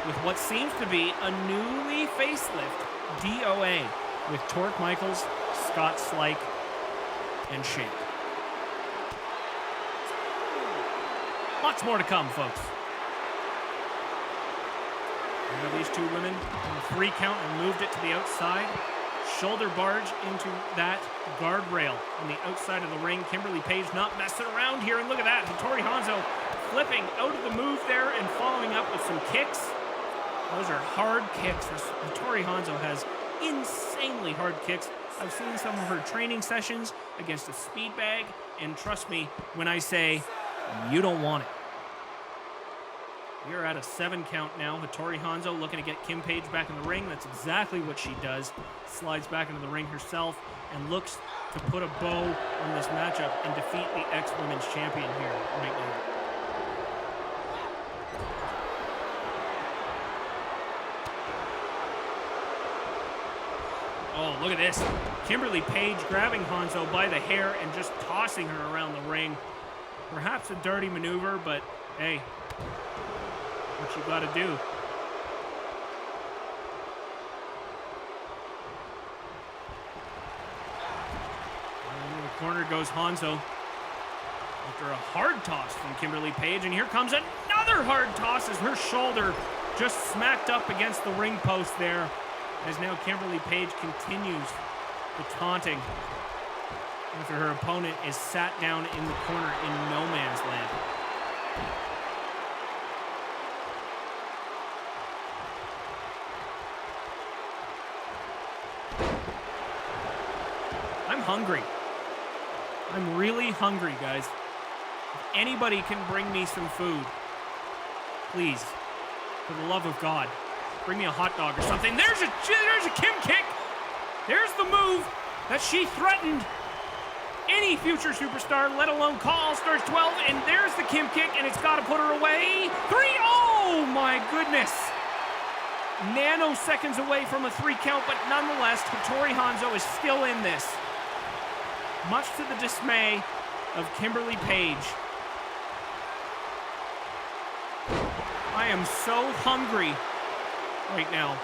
with what seems to be a newly facelift DOA with Torq Michaels, Scott Slike, and Shake. Lots more to come, folks. Now these two women on the 3 count and moved it to the outside. Shoulder barge into that guardrail on the outside of the ring. Kimberly Page not messing around here, and look at that. Hattori Hanzo flipping out of the move there and following up with some kicks. Those are hard kicks. Hattori Hanzo has insanely hard kicks. I've seen some of her training sessions against a speed bag, and trust me when I say you don't want it. We are at a 7 count now. Hattori Hanzo looking to get Kim Page back in the ring. That's exactly what she does. Slides back into the ring herself and looks to put a bow on this matchup and defeat the ex-women's champion here right now. Oh, look at this. Kimberly Page grabbing Hanzo by the hair and just tossing her around the ring. Perhaps a dirty maneuver, but hey, what you gotta do. And in the corner goes Hanzo after a hard toss from Kimberly Page, and here comes another hard toss as her shoulder just smacked up against the ring post there. As now Kimberly Page continues the taunting after her opponent is sat down in the corner in no man's land. I'm hungry. I'm really hungry, guys. If anybody can bring me some food, please, for the love of God, bring me a hot dog or something. There's a Kim kick. There's the move that she threatened any future superstar, let alone CAW All-Stars 12, and there's the Kim kick, and it's got to put her away. 3, oh my goodness. Nanoseconds away from a 3 count, but nonetheless, Hattori Hanzo is still in this. Much to the dismay of Kimberly Page. I am so hungry right now.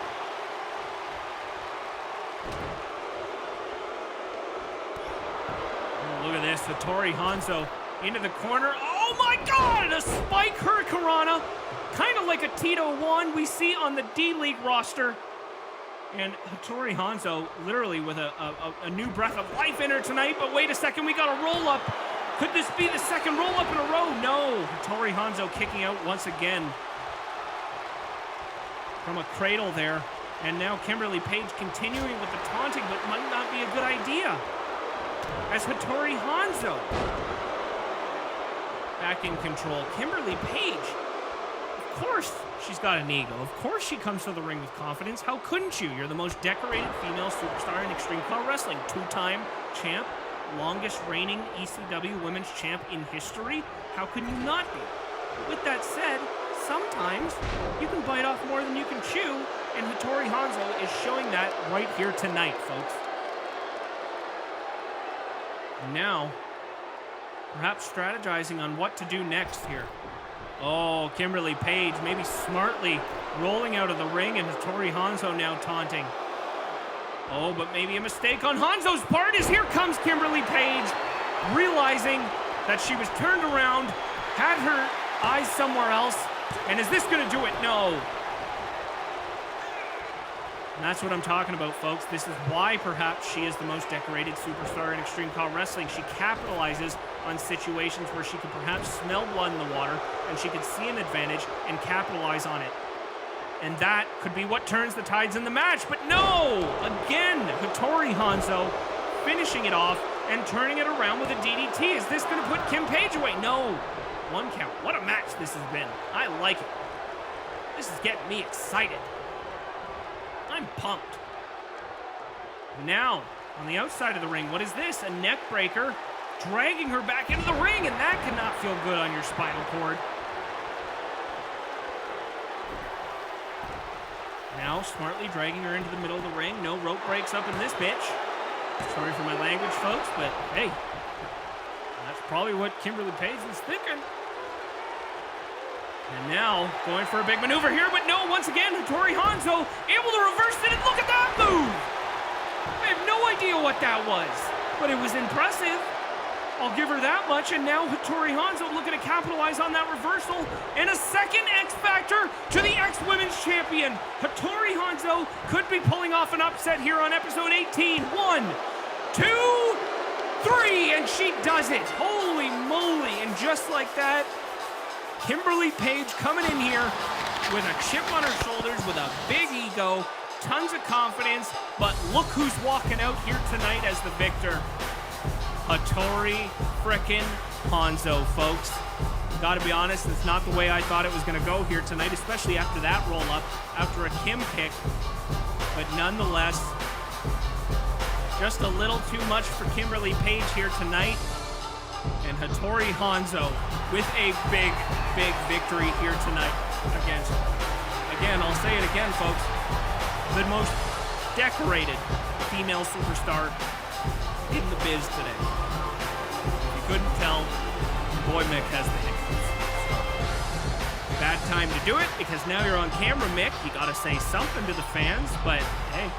Oh, look at this, Hattori Hanzo into the corner. Oh my God, a spike hurricanrana, kind of like a Tito 1 we see on the D-League roster. And Hattori Hanzo literally with a new breath of life in her tonight. But wait a second, we got a roll-up. Could this be the second roll-up in a row? No, Hattori Hanzo kicking out once again from a cradle there. And now Kimberly Page continuing with the taunting, but might not be a good idea. As Hattori Hanzo back in control. Kimberly Page, of course she's got an ego. Of course she comes to the ring with confidence. How couldn't you? You're the most decorated female superstar in Extreme CAW Wrestling. 2-time champ, longest reigning ECW women's champ in history. How could you not be? With that said, sometimes you can bite off more than you can chew, and Hattori Hanzo is showing that right here tonight, folks. And now, perhaps strategizing on what to do next here. Oh, Kimberly Page maybe smartly rolling out of the ring, and Hattori Hanzo now taunting. Oh, but maybe a mistake on Hanzo's part, as here comes Kimberly Page, realizing that she was turned around, had her eyes somewhere else, and is this gonna do it? No. And that's what I'm talking about, folks. This is why perhaps she is the most decorated superstar in Extreme CAW Wrestling. She capitalizes on situations where she could perhaps smell blood in the water, and she could see an advantage and capitalize on it. And that could be what turns the tides in the match. But no! Again, Hattori Hanzo finishing it off and turning it around with a DDT. Is this going to put Kim Page away? No. 1 count. What a match this has been. I like it. This is getting me excited. I'm pumped. Now, on the outside of the ring, what is this? A neck breaker, dragging her back into the ring, and that cannot feel good on your spinal cord. Now, smartly dragging her into the middle of the ring. No rope breaks up in this bitch. Sorry for my language, folks, but hey, that's probably what Kimberly Page was thinking. And now, going for a big maneuver here, but no, once again, Hattori Hanzo able to reverse it, and look at that move! I have no idea what that was, but it was impressive. I'll give her that much, and now Hattori Hanzo looking to capitalize on that reversal, and a second X Factor to the X-Women's Champion. Hattori Hanzo could be pulling off an upset here on episode 18. 1, 2, 3, and she does it. Holy moly, and just like that, Kimberly Page coming in here with a chip on her shoulders, with a big ego, tons of confidence, but look who's walking out here tonight as the victor. Hattori frickin' Hanzo, folks. Gotta be honest, it's not the way I thought it was gonna go here tonight, especially after that roll-up, after a Kim kick. But nonetheless, just a little too much for Kimberly Page here tonight. And Hattori Hanzo with a big, big victory here tonight against, again, I'll say it again, folks, the most decorated female superstar in the biz today. If you couldn't tell, boy Mick has the hiccups. Bad time to do it, because now you're on camera, Mick. You gotta say something to the fans, but hey,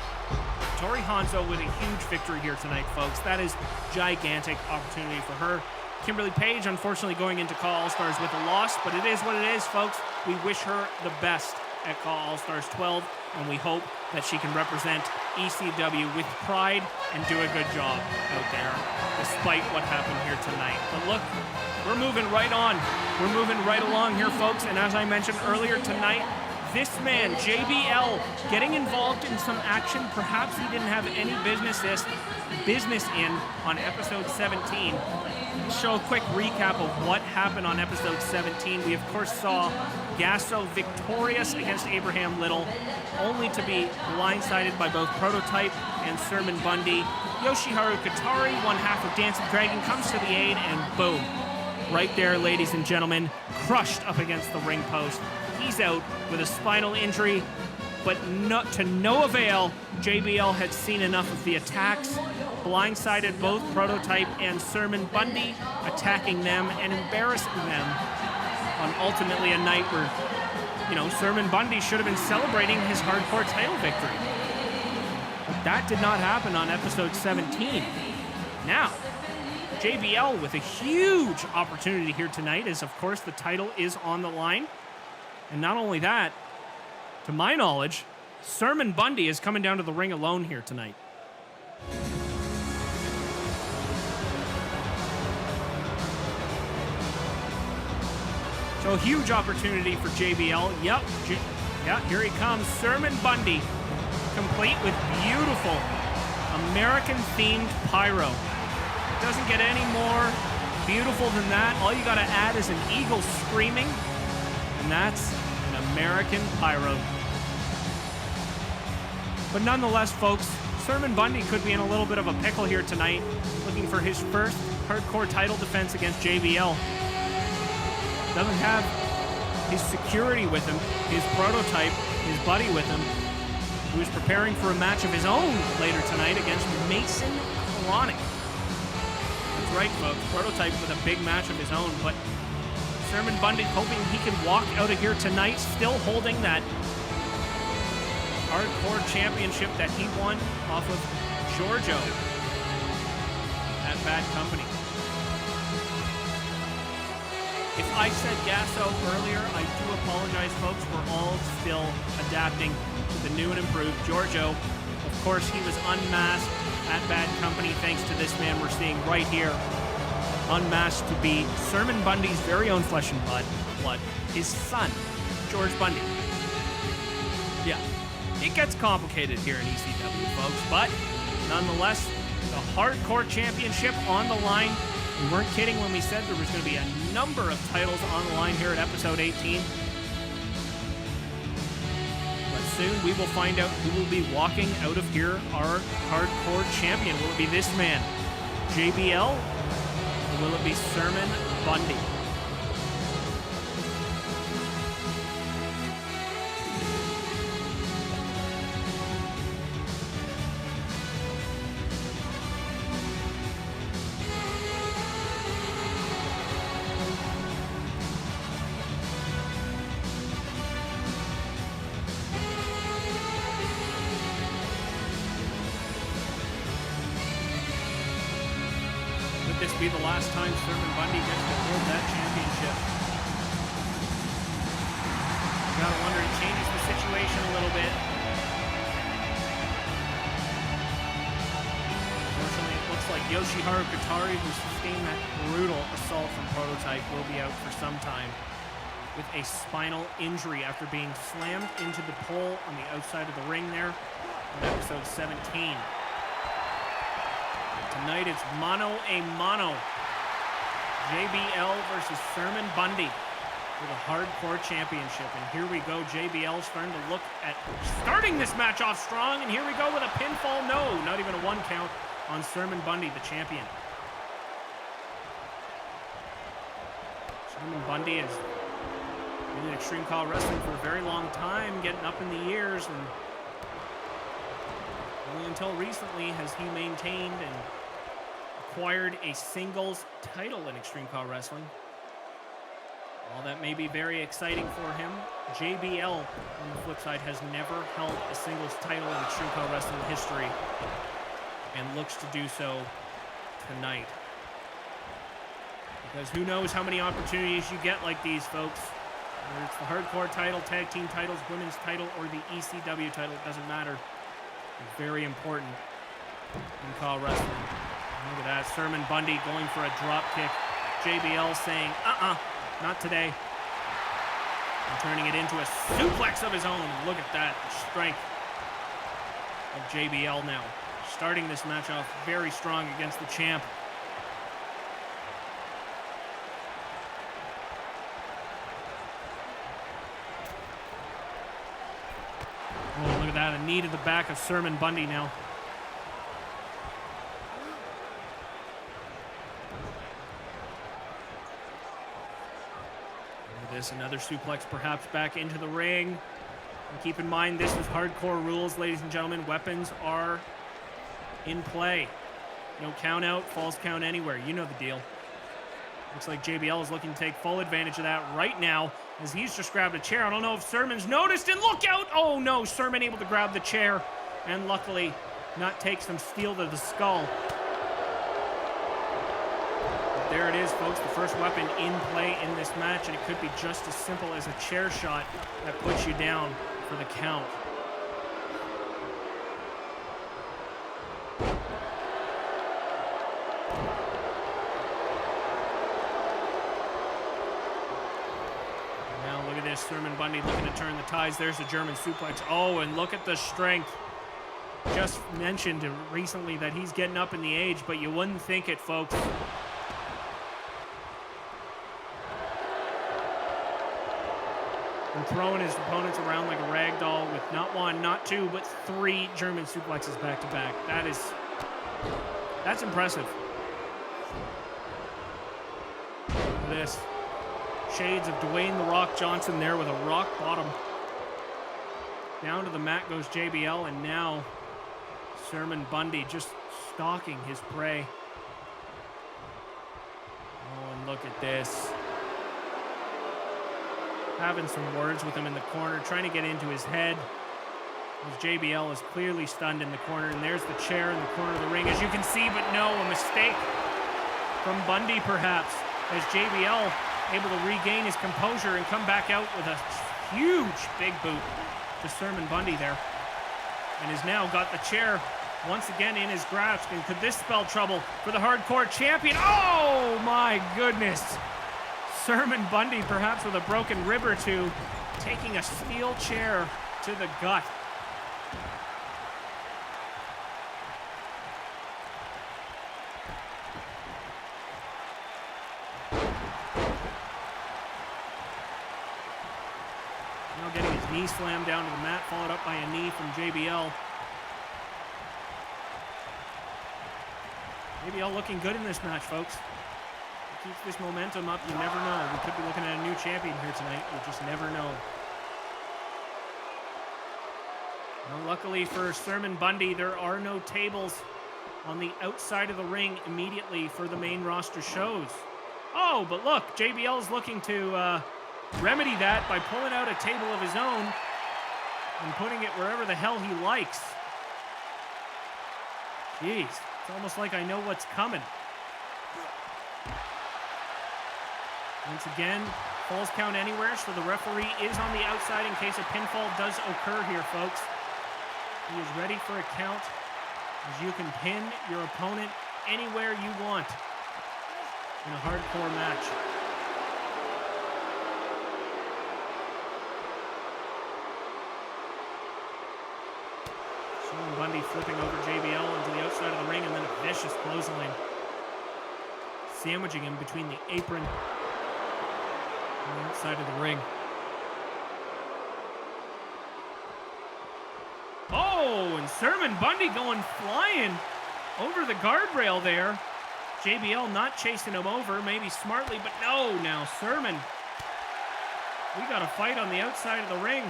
Hattori Hanzo with a huge victory here tonight, folks. That is gigantic opportunity for her. Kimberly Page, unfortunately, going into CAW All-Stars with a loss, but it is what it is, folks. We wish her the best at CAW All-Stars 12, and we hope that she can represent ECW with pride and do a good job out there, despite what happened here tonight. But look, we're moving right on. We're moving right along here, folks, and as I mentioned earlier tonight, this man, JBL, getting involved in some action perhaps he didn't have any business in on episode 17. Show a quick recap of what happened on episode 17. We of course saw Gasso victorious against Abraham Little, only to be blindsided by both Prototype and Sermon Bundy. Yoshiharu Katari, one half of Dancing Dragon, comes to the aid, and boom. Right there, ladies and gentlemen, crushed up against the ring post. He's out with a spinal injury, but to no avail. JBL had seen enough of the attacks, blindsided both Prototype and Sermon Bundy, attacking them and embarrassing them on ultimately a night where, Sermon Bundy should have been celebrating his hardcore title victory. But that did not happen on episode 17. Now, JBL with a huge opportunity here tonight, as of course the title is on the line. And not only that, to my knowledge, Sermon Bundy is coming down to the ring alone here tonight. So a huge opportunity for JBL. Yep, here he comes. Sermon Bundy, complete with beautiful American-themed pyro. It doesn't get any more beautiful than that. All you gotta add is an eagle screaming, and that's an American pyro. But nonetheless, folks, Sermon Bundy could be in a little bit of a pickle here tonight, looking for his first hardcore title defense against JBL. Doesn't have his security with him, his Prototype, his buddy with him, who is preparing for a match of his own later tonight against Mason Chronic. That's right, folks, Prototype with a big match of his own, but Sermon Bundy hoping he can walk out of here tonight still holding that hardcore championship that he won off of Giorgio at Bad Company. If I said Gasso earlier, I do apologize, folks. We're all still adapting to the new and improved Giorgio. Of course, he was unmasked at Bad Company thanks to this man we're seeing right here. Unmasked to be Sermon Bundy's very own flesh and blood, his son, George Bundy. Yeah, it gets complicated here in ECW, folks, but nonetheless, the hardcore championship on the line. We weren't kidding when we said there was going to be a number of titles on the line here at episode 18. But soon we will find out who will be walking out of here, our hardcore champion. Will it be this man, JBL, or will it be Sermon Bundy? This be the last time Sermon Bundy gets to hold that championship. You gotta wonder, it changes the situation a little bit. Unfortunately, it looks like Yoshiharu Katari, who sustained that brutal assault from Prototype, will be out for some time with a spinal injury after being slammed into the pole on the outside of the ring there on episode 17. Tonight it's mano a mano. JBL versus Sermon Bundy for the hardcore championship. And here we go. JBL starting to look at starting this match off strong. And here we go with a pinfall. No, not even a one count on Sermon Bundy, the champion. Sermon Bundy has been in Extreme CAW Wrestling for a very long time, getting up in the years, and only until recently has he maintained and acquired a singles title in Extreme CAW Wrestling. While that may be very exciting for him, JBL, on the flip side, has never held a singles title in Extreme CAW Wrestling history and looks to do so tonight. Because who knows how many opportunities you get like these, folks. Whether it's the hardcore title, tag team titles, women's title, or the ECW title, it doesn't matter. It's very important in CAW Wrestling. Look at that, Sermon Bundy going for a drop kick. JBL saying, not today. And turning it into a suplex of his own. Look at that, the strength of JBL now. Starting this match off very strong against the champ. Oh, look at that, a knee to the back of Sermon Bundy now. This, another suplex perhaps back into the ring. And keep in mind, this is hardcore rules, ladies and gentlemen. Weapons are in play. No count out, falls count anywhere. You know the deal. Looks like JBL is looking to take full advantage of that right now as he's just grabbed a chair. I don't know if Sermon's noticed, and look out! Oh no, Sermon able to grab the chair and luckily not take some steel to the skull. There it is, folks, the first weapon in play in this match, and it could be just as simple as a chair shot that puts you down for the count. Now look at this, Sermon Bundy looking to turn the tides. There's a German suplex. Oh, and look at the strength. Just mentioned recently that he's getting up in the age, but you wouldn't think it, folks. And throwing his opponents around like a rag doll with not one, not two, but 3 German suplexes back to back. That's impressive. Look at this. Shades of Dwayne "The Rock" Johnson there with a rock bottom. Down to the mat goes JBL, and now Sermon Bundy just stalking his prey. Oh, and look at this. Having some words with him in the corner, trying to get into his head. As JBL is clearly stunned in the corner, and there's the chair in the corner of the ring, as you can see, but no, a mistake from Bundy perhaps, as JBL able to regain his composure and come back out with a huge big boot to Sermon Bundy there. And has now got the chair once again in his grasp, and could this spell trouble for the hardcore champion? Oh my goodness! Sermon Bundy perhaps with a broken rib or two, taking a steel chair to the gut. Now getting his knee slammed down to the mat, followed up by a knee from JBL. JBL looking good in this match, folks. Keeps this momentum up, you never know. We could be looking at a new champion here tonight. You just never know. Well, luckily for Sermon Bundy, there are no tables on the outside of the ring immediately for the main roster shows. Oh, but look, JBL is looking to remedy that by pulling out a table of his own and putting it wherever the hell he likes. Jeez, it's almost like I know what's coming. Once again, falls count anywhere, so the referee is on the outside in case a pinfall does occur here, folks. He is ready for a count, as you can pin your opponent anywhere you want in a hardcore match. Sermon Bundy flipping over JBL into the outside of the ring, and then a vicious clothesline, sandwiching him between the apron on the outside of the ring. Oh, and Sermon Bundy going flying over the guardrail there. JBL not chasing him over, maybe smartly, but no, now Sermon. We got a fight on the outside of the ring.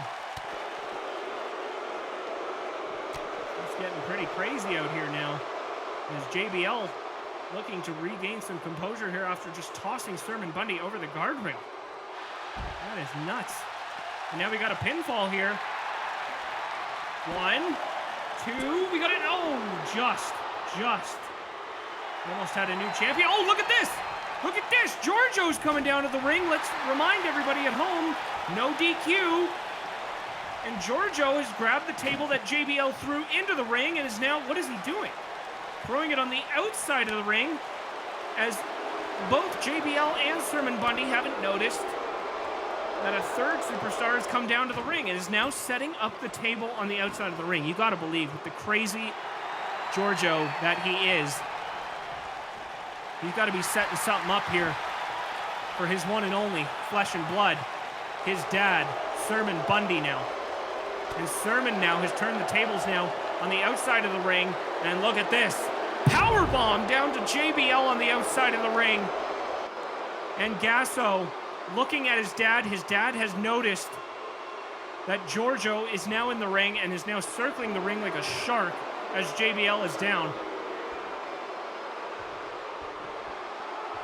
It's getting pretty crazy out here now. As JBL looking to regain some composure here after just tossing Sermon Bundy over the guardrail. That is nuts. And now we got a pinfall here. 1, 2, we got it. Oh, just. Almost had a new champion. Oh, look at this. Look at this. Giorgio's coming down to the ring. Let's remind everybody at home, no DQ. And Giorgio has grabbed the table that JBL threw into the ring and is now, what is he doing? Throwing it on the outside of the ring, as both JBL and Sermon Bundy haven't noticed. that a third superstar has come down to the ring and is now setting up the table on the outside of the ring. You gotta believe, with the crazy Giorgio that he is, he's got to be setting something up here for his one and only flesh and blood, his dad, Sermon Bundy now. And Sermon now has turned the tables now on the outside of the ring. And look at this. Powerbomb down to JBL on the outside of the ring. And Gasso looking at his dad has noticed that Giorgio is now in the ring and is now circling the ring like a shark as JBL is down.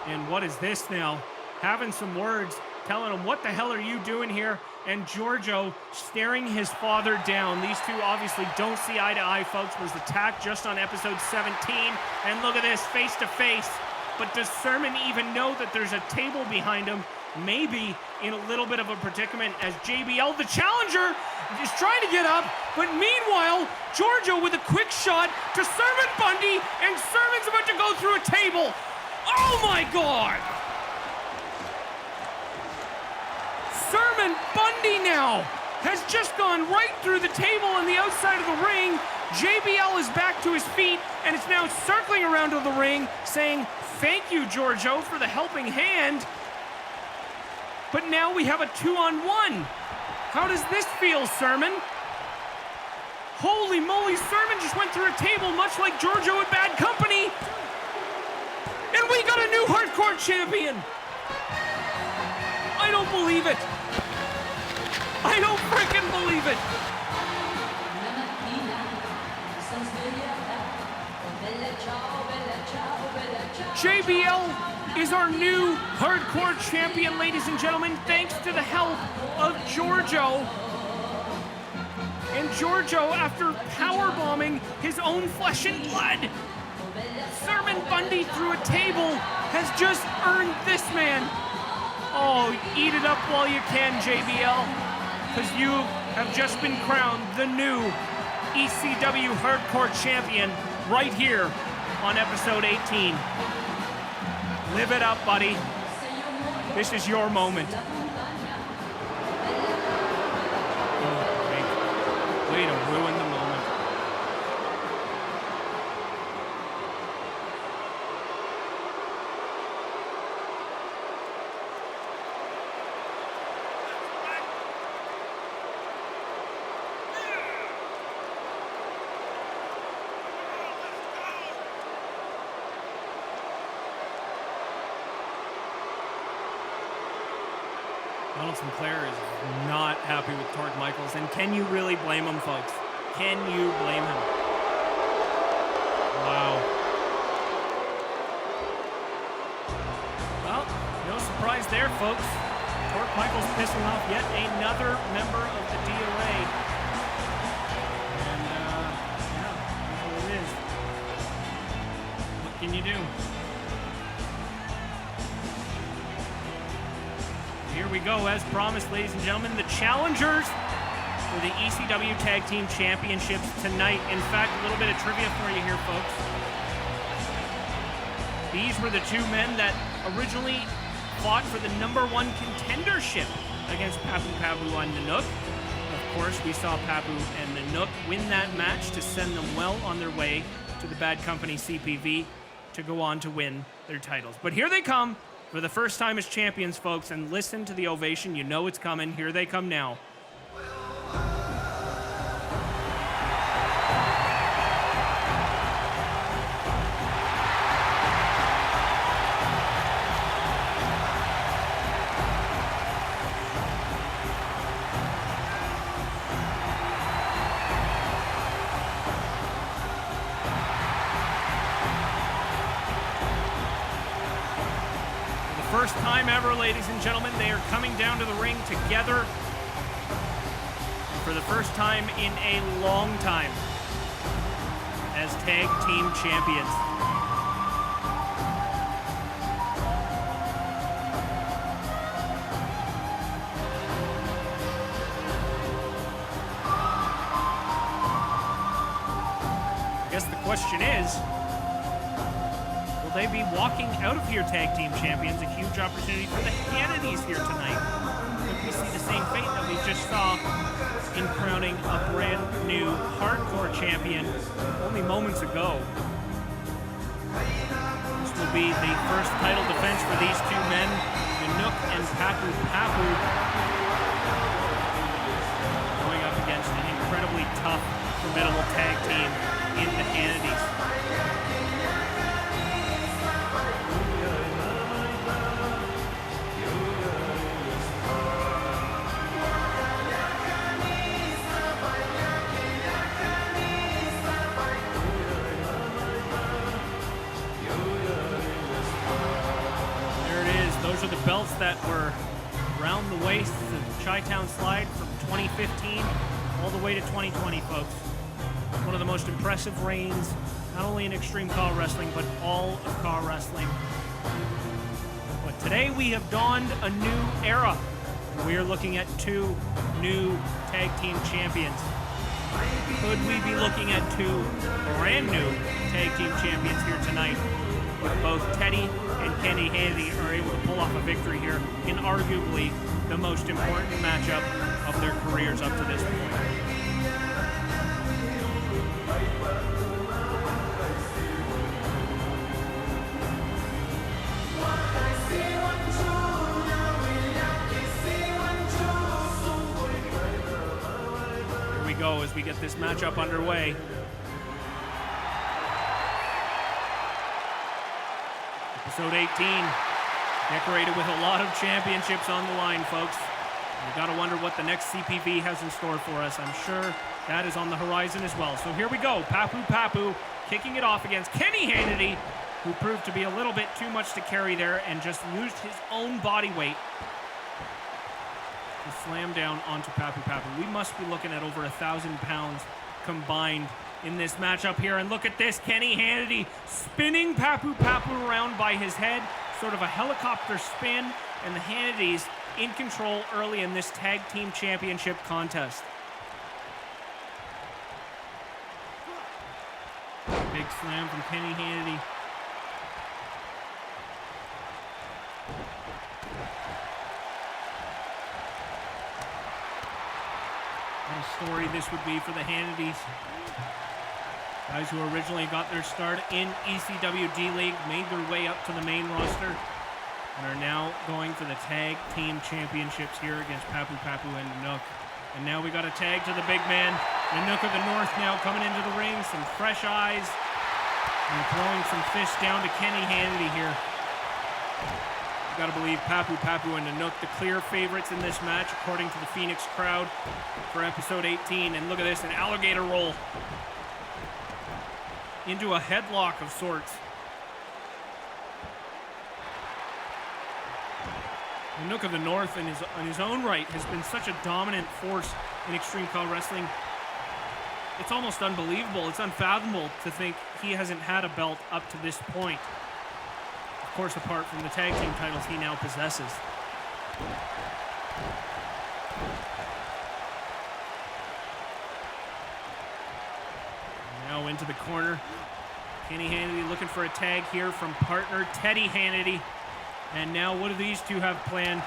And what is this now? Having some words, telling him, what the hell are you doing here? And Giorgio staring his father down. These two obviously don't see eye to eye, folks. Was attacked just on episode 17. And look at this, face to face. But does Sermon even know that there's a table behind him? Maybe in a little bit of a predicament as JBL, the challenger, is trying to get up. But meanwhile, Giorgio with a quick shot to Sermon Bundy, and Sermon's about to go through a table. Oh my God! Sermon Bundy now has just gone right through the table on the outside of the ring. JBL is back to his feet and is now circling around to the ring saying, thank you, Giorgio, for the helping hand. But now we have a 2-on-1. How does this feel, Sermon? Holy moly, Sermon just went through a table much like Giorgio at Bad Company. And we got a new hardcore champion. I don't believe it. I don't freaking believe it. JBL is our new hardcore champion, ladies and gentlemen, thanks to the help of Giorgio. And Giorgio, after powerbombing his own flesh and blood, Sermon Bundy through a table, has just earned this man. Oh, eat it up while you can, JBL, because you have just been crowned the new ECW Hardcore Champion right here on episode 18. Live it up, buddy. This is your moment. Oh, way to ruin the moment. Sinclair is not happy with Torq Michaels, and can you really blame him, folks? Can you blame him? Wow. Well, no surprise there, folks. Torq Michaels pissing off yet another member of the DOA. And, yeah, that's what it is. What can you do? Here we go, as promised, ladies and gentlemen, the challengers for the ECW Tag Team Championships tonight. In fact, a little bit of trivia for you here, folks. These were the two men that originally fought for the #1 contendership against Papu Papu and Nanook. Of course, we saw Papu and Nanook win that match to send them well on their way to the Bad Company CPV to go on to win their titles. But here they come. For the first time as champions, folks, and listen to the ovation. You know it's coming. Here they come now. First time ever, ladies and gentlemen, they are coming down to the ring together for the first time in a long time as tag team champions. I guess the question is, will they be walking out of here tag team champions? A huge opportunity for the Kennedys here tonight. The we see the same fate that we just saw in crowning a brand new hardcore champion only moments ago. This will be the first title defense for these two men, Nanook and Papu Papu, going up against an incredibly tough, formidable tag team in the Hannitys. Those are the belts that were around the waist of the Chi-Town Slide from 2015 all the way to 2020, folks. One of the most impressive reigns, not only in Extreme CAW Wrestling, but all of CAW Wrestling. But today we have dawned a new era. We are looking at two new tag team champions. Could we be looking at two brand new tag team champions here tonight? With both Teddy and Kenny Hannity are able to pull off a victory here in arguably the most important matchup of their careers up to this point. Here we go as we get this matchup underway. Episode 18, decorated with a lot of championships on the line, folks. You gotta wonder what the next CPV has in store for us. I'm sure that is on the horizon as well. So here we go, Papu Papu kicking it off against Kenny Hannity, who proved to be a little bit too much to carry there and just used his own body weight to slam down onto Papu Papu. We must be looking at over 1,000 pounds combined in this matchup here. And look at this, Kenny Hannity spinning Papu Papu around by his head, sort of a helicopter spin, and the Hannitys in control early in this tag team championship contest. Big slam from Kenny Hannity. What a story this would be for the Hannitys. Guys who originally got their start in ECW D-League, made their way up to the main roster, and are now going for the tag team championships here against Papu Papu and Nanook. And now we got a tag to the big man, Nanook of the North, now coming into the ring, some fresh eyes, and throwing some fists down to Kenny Hannity here. You gotta believe Papu Papu and Nanook, the clear favorites in this match, according to the Phoenix crowd for episode 18. And look at this, an alligator roll into a headlock of sorts. Nanook of the North, in his own right, has been such a dominant force in Extreme CAW Wrestling. It's almost unbelievable. It's unfathomable to think he hasn't had a belt up to this point. Of course, apart from the tag team titles he now possesses. Now into the corner. Kenny Hannity looking for a tag here from partner Teddy Hannity. And now what do these two have planned?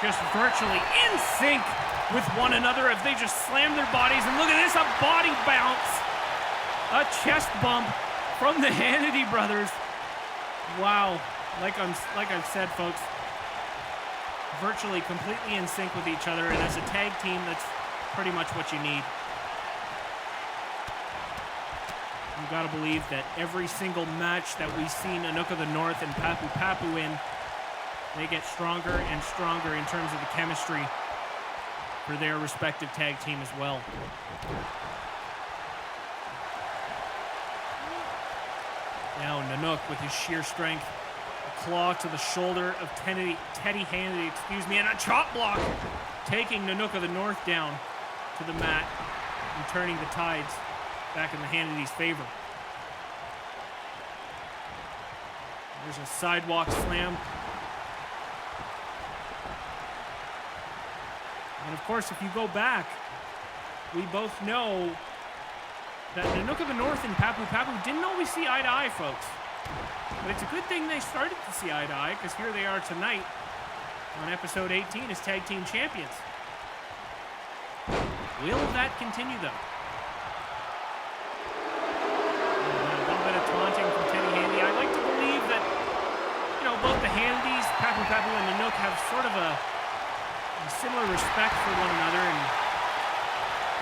Just virtually in sync with one another as they just slam their bodies. And look at this, a body bounce. A chest bump from the Hannity brothers. Wow. Like I've said, folks, virtually completely in sync with each other. And as a tag team, that's pretty much what you need. You've got to believe that every single match that we've seen Nanook of the North and Papu Papu in, they get stronger and stronger in terms of the chemistry for their respective tag team as well. Now Nanook with his sheer strength, a claw to the shoulder of Teddy Hannity, and a chop block, taking Nanook of the North down to the mat and turning the tides back in the Hannity's favor. There's a sidewalk slam. And of course, if you go back, we both know that Nanook of the North and Papu Papu didn't always see eye to eye, folks. But it's a good thing they started to see eye to eye, because here they are tonight. on episode 18 as tag team champions. Will that continue, though? A little bit of taunting from Teddy Handy. I like to believe that, both the Handys, Papu Papu and Nanook, have sort of a similar respect for one another and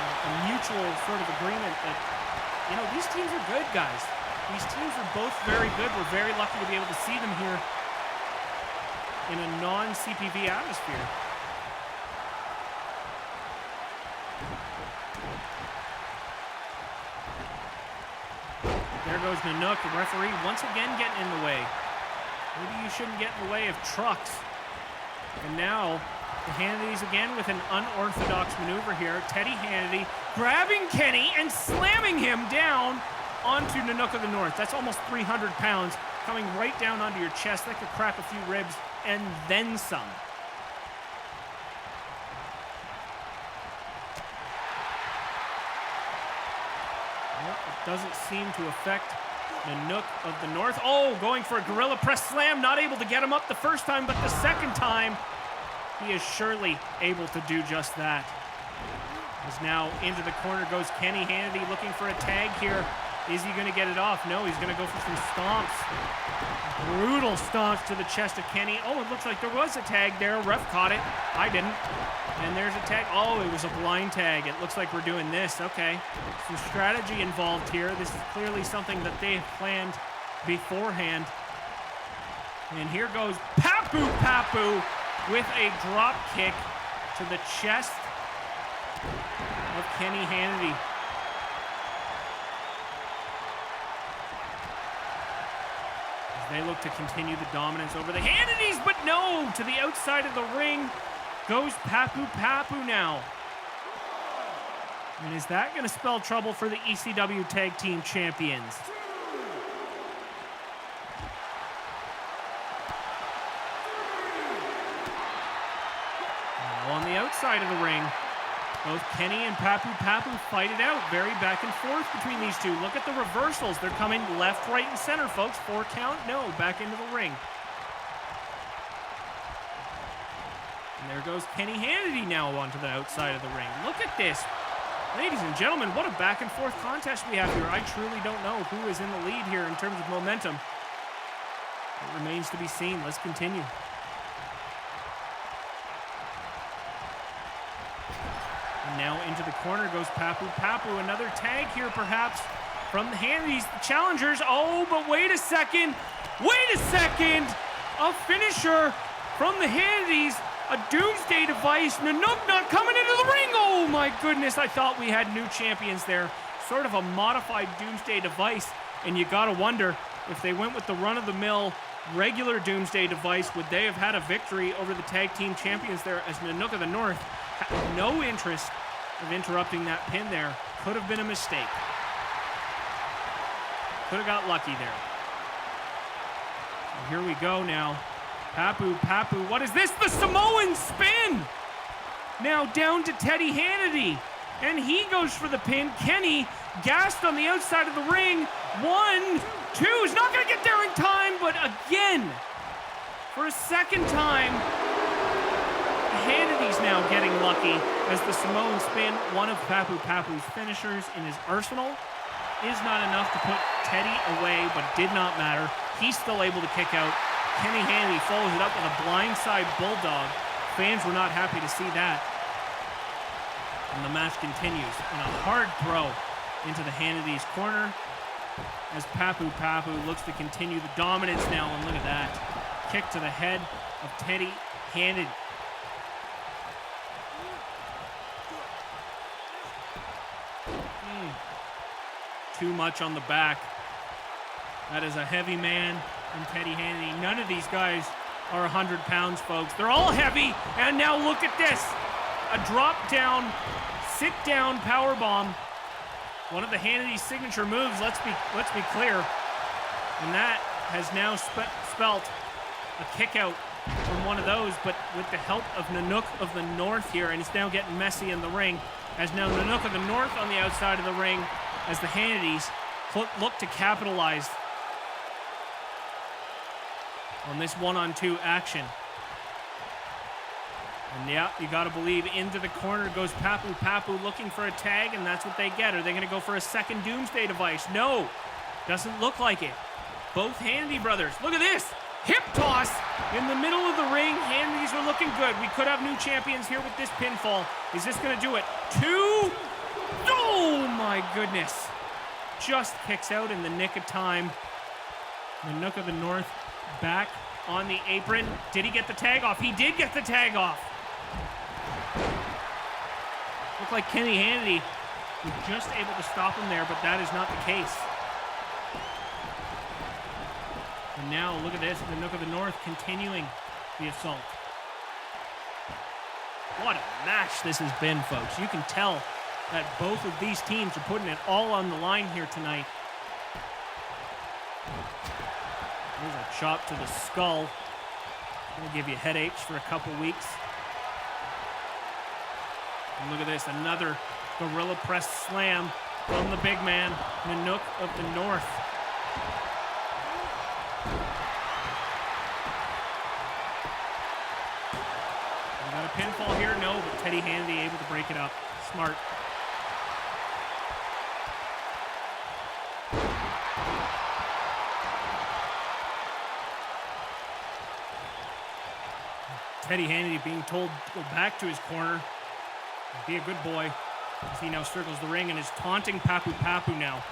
a mutual sort of agreement that, these teams are good, guys. These teams are both very good. We're very lucky to be able to see them here in a non-CPV atmosphere. There goes Nanook, the referee once again getting in the way. Maybe you shouldn't get in the way of trucks. And now, the Hannitys again with an unorthodox maneuver here. Teddy Hannity grabbing Kenny and slamming him down onto Nanook of the North. That's almost 300 pounds coming right down onto your chest. That could crack a few ribs and then some. It doesn't seem to affect Nanook of the North. Oh, going for a gorilla press slam. Not able to get him up the first time, but the second time, he is surely able to do just that. As now into the corner goes Kenny Hannity looking for a tag here. Is he going to get it off? No, he's going to go for some stomps. Brutal stomps to the chest of Kenny. Oh, it looks like there was a tag there. Ref caught it. I didn't. And there's a tag. Oh, it was a blind tag. It looks like we're doing this. Okay. Some strategy involved here. This is clearly something that they have planned beforehand. And here goes Papu Papu with a drop kick to the chest of Kenny Hannity. They look to continue the dominance over the Hannitys, but no! To the outside of the ring goes Papu Papu now. And is that going to spell trouble for the ECW Tag Team Champions? Now on the outside of the ring, both Kenny and Papu Papu fight it out. Very back and forth between these two. Look at the reversals. They're coming left, right, and center, folks. 4 count. No, back into the ring. And there goes Kenny Hannity now onto the outside of the ring. Look at this. Ladies and gentlemen, what a back and forth contest we have here. I truly don't know who is in the lead here in terms of momentum. It remains to be seen. Let's continue. And now into the corner goes Papu Papu. Another tag here, perhaps, from the Hannitys, the challengers. Oh, but wait a second. Wait a second. A finisher from the Hannitys. A doomsday device. Nanook not coming into the ring. Oh, my goodness. I thought we had new champions there. Sort of a modified doomsday device. And you got to wonder, if they went with the run-of-the-mill regular doomsday device, would they have had a victory over the tag team champions there, as Nanook of the North had no interest of interrupting that pin there. Could have been a mistake. Could have got lucky there. So here we go now. Papu Papu, what is this? The Samoan spin! Now down to Teddy Hannity. And he goes for the pin. Kenny gassed on the outside of the ring. 1, 2, he's not gonna get there in time, but again, for a second time, Hannity's now getting lucky as the Samoan spin, one of Papu Papu's finishers in his arsenal, is not enough to put Teddy away, but did not matter. He's still able to kick out. Kenny Hannity follows it up with a blindside bulldog. Fans were not happy to see that. And the match continues in a hard throw into the Hannity's corner as Papu Papu looks to continue the dominance now. And look at that. Kick to the head of Teddy Hannity. Too much on the back. That is a heavy man in Teddy Hannity. None of these guys are 100 pounds, folks. They're all heavy. And now look at this. A drop down, sit down powerbomb. One of the Hannity's signature moves, let's be clear. And that has now spelt a kick out from one of those, but with the help of Nanook of the North here, and it's now getting messy in the ring. As now Nanook of the North on the outside of the ring, as the Hannitys look to capitalize on this 1-on-2 action. And yeah, you got to believe into the corner goes Papu Papu looking for a tag, and that's what they get. Are they going to go for a second Doomsday device? No, doesn't look like it. Both Hannity brothers, look at this. Hip toss in the middle of the ring. Hannity's are looking good. We could have new champions here with this pinfall. Is this going to do it? 2. Oh my goodness. Just kicks out in the nick of time. Nanook of the North back on the apron. Did he get the tag off? He did get the tag off. Looked like Kenny Hannity was just able to stop him there, but that is not the case. And now look at this, the Nanook of the North continuing the assault. What a match this has been, folks. You can tell that both of these teams are putting it all on the line here tonight. There's a chop to the skull. Gonna give you headaches for a couple weeks. And look at this, another gorilla press slam from the big man, Nanook of the North. We got a pinfall here, no, but Teddy Hannity able to break it up. Smart. Teddy Hannity being told to go back to his corner. Be a good boy as he now circles the ring and is taunting Papu Papu now.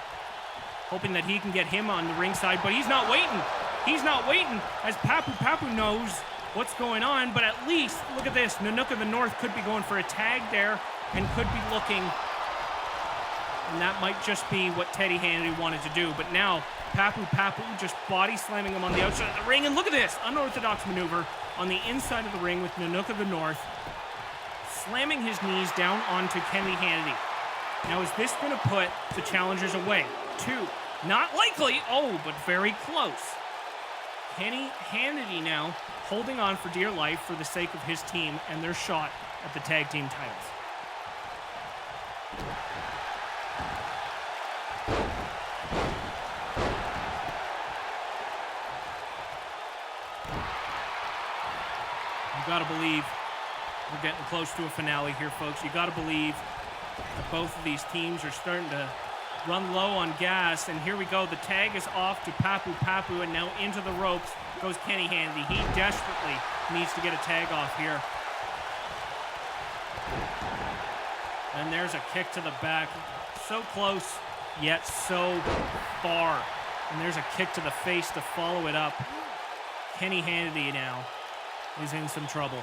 Hoping that he can get him on the ringside, but he's not waiting. He's not waiting as Papu Papu knows what's going on, but at least, look at this, Nanook of the North could be going for a tag there and could be looking, and that might just be what Teddy Hannity wanted to do, but now Papu Papu just body slamming him on the outside of the ring, and look at this, unorthodox maneuver on the inside of the ring with Nanook of the North, slamming his knees down onto Kenny Hannity. Now, is this going to put the challengers away? 2. Not likely. Oh, but very close. Kenny Hannity now holding on for dear life for the sake of his team and their shot at the tag team titles. You got to believe we're getting close to a finale here, folks. You got to believe that both of these teams are starting to run low on gas, and here we go. The tag is off to Papu Papu, and now into the ropes goes Kenny Hannity. He desperately needs to get a tag off here. And there's a kick to the back. So close, yet so far. And there's a kick to the face to follow it up. Kenny Hannity now is in some trouble.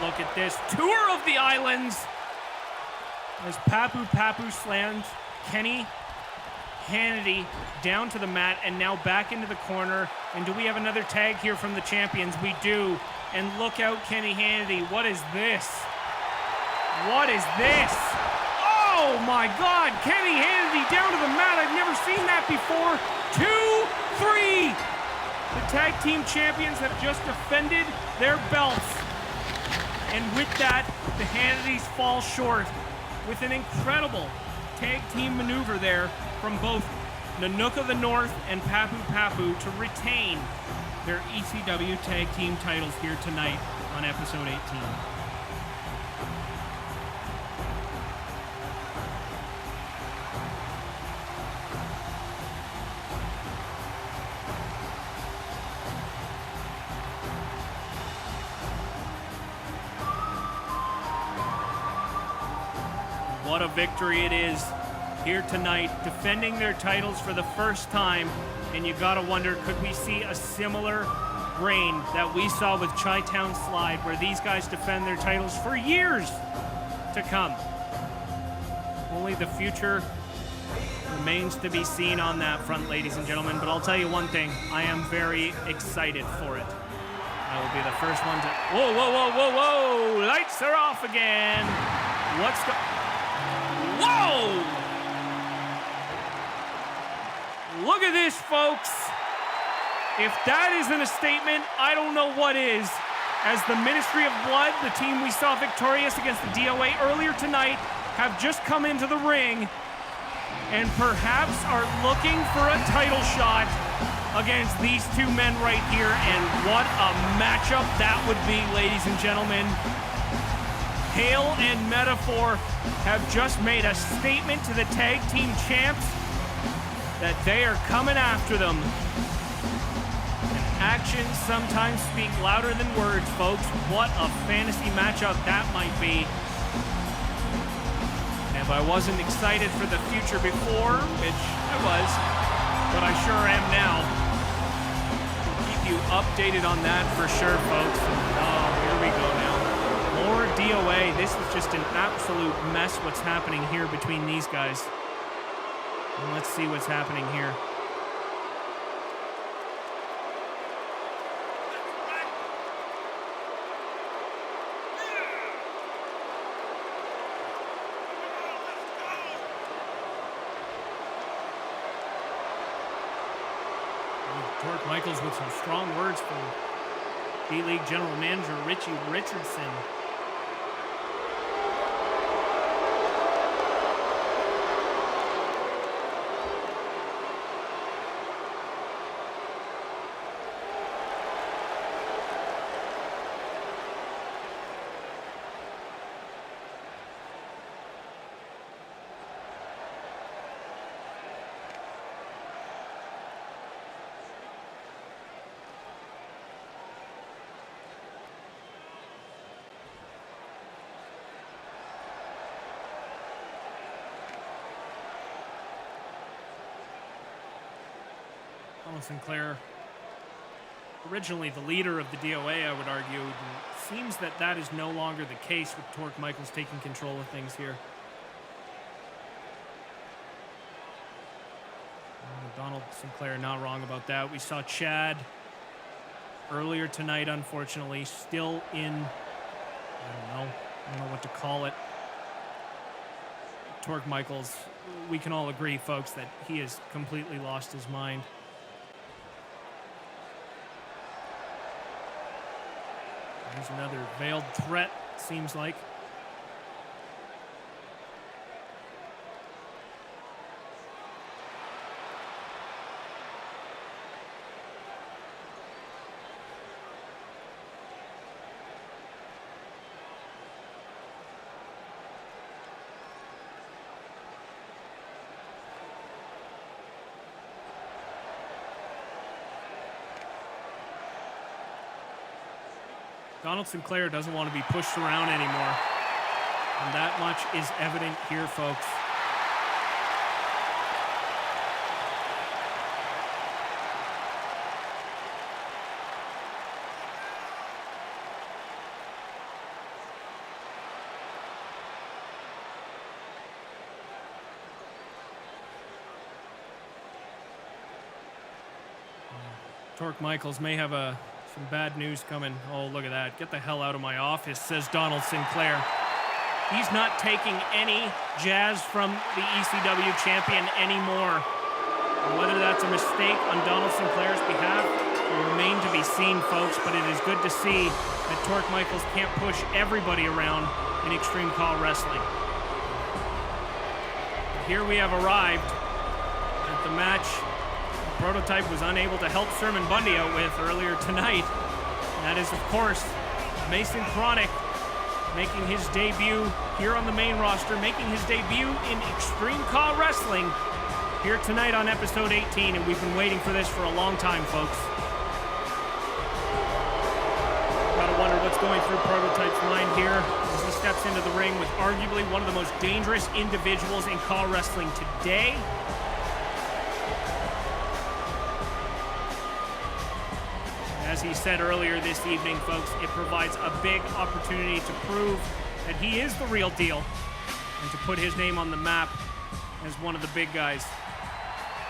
Look at this tour of the islands as Papu Papu slams Kenny Hannity down to the mat and now back into the corner. And do we have another tag here from the champions? We do. And look out, Kenny Hannity. What is this? What is this? Oh my God, Kenny Hannity down to the mat. I've never seen that before. 2, 3. The tag team champions have just defended their belts. And with that, the Hannitys fall short with an incredible tag team maneuver there from both Nanook of the North and Papu Papu to retain their ECW tag team titles here tonight on episode 18. What a victory it is here tonight, defending their titles for the first time. And you gotta wonder, could we see a similar reign that we saw with Chi-Town Slide, where these guys defend their titles for years to come? Only the future remains to be seen on that front, ladies and gentlemen. But I'll tell you one thing, I am very excited for it. I will be the first one to... Whoa, whoa, whoa, whoa, whoa! Lights are off again! What's go... Whoa! Look at this, folks. If that isn't a statement, I don't know what is. As the Ministry of Blood, the team we saw victorious against the DOA earlier tonight, have just come into the ring. and perhaps are looking for a title shot against these two men right here, and what a matchup that would be, ladies and gentlemen. Hail and Metaphor have just made a statement to the tag team champs that they are coming after them. And actions sometimes speak louder than words, folks. What a fantasy matchup that might be. And if I wasn't excited for the future before, which I was, but I sure am now, we'll keep you updated on that for sure, folks. Oh, here we go now. More DOA. This is just an absolute mess what's happening here between these guys. And let's see what's happening here. Torq Michaels with some strong words from D-League General Manager Richie Richardson. Sinclair, originally the leader of the DOA, I would argue. It seems that that is no longer the case with Torq Michaels taking control of things here. Donald Sinclair not wrong about that. We saw Chad earlier tonight, unfortunately, still in, I don't know what to call it. Torq Michaels, we can all agree, folks, that he has completely lost his mind. There's another veiled threat, seems like. Donald Sinclair doesn't want to be pushed around anymore. And that much is evident here, folks. Torq Michaels may have some bad news coming. Oh, look at that. Get the hell out of my office, says Donald Sinclair. He's not taking any jazz from the ECW champion anymore. And whether that's a mistake on Donald Sinclair's behalf will remain to be seen, folks, but it is good to see that Torq Michaels can't push everybody around in Extreme CAW Wrestling. Here we have arrived at the match Prototype was unable to help Sermon Bundy out with earlier tonight. And that is, of course, Mason Chronic making his debut here on the main roster, making his debut in Extreme CAW Wrestling here tonight on episode 18, and we've been waiting for this for a long time, folks. Gotta wonder what's going through Prototype's mind here as he steps into the ring with arguably one of the most dangerous individuals in CAW Wrestling today. As he said earlier this evening, folks, it provides a big opportunity to prove that he is the real deal and to put his name on the map as one of the big guys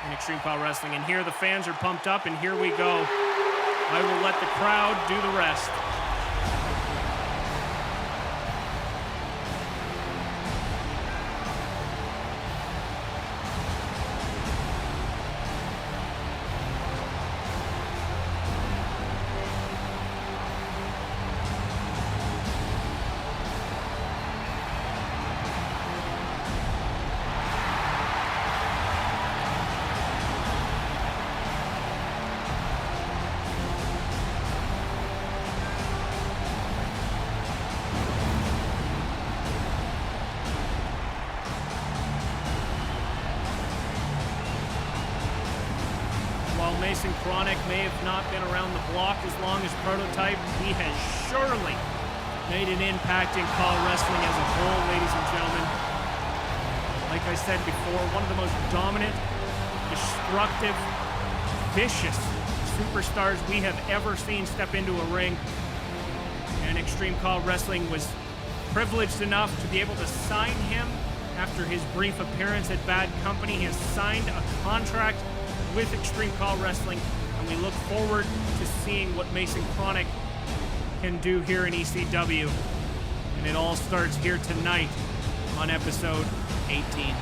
in Extreme CAW Wrestling. And here the fans are pumped up, and here we go. I will let the crowd do the rest. Mason Chronic may have not been around the block as long as Prototype. He has surely made an impact in CAW Wrestling as a whole, ladies and gentlemen. Like I said before, one of the most dominant, destructive, vicious superstars we have ever seen step into a ring. And Extreme CAW Wrestling was privileged enough to be able to sign him after his brief appearance at Bad Company. He has signed a contract with Extreme CAW Wrestling, and we look forward to seeing what Mason Chronic can do here in ECW. And it all starts here tonight on episode 18.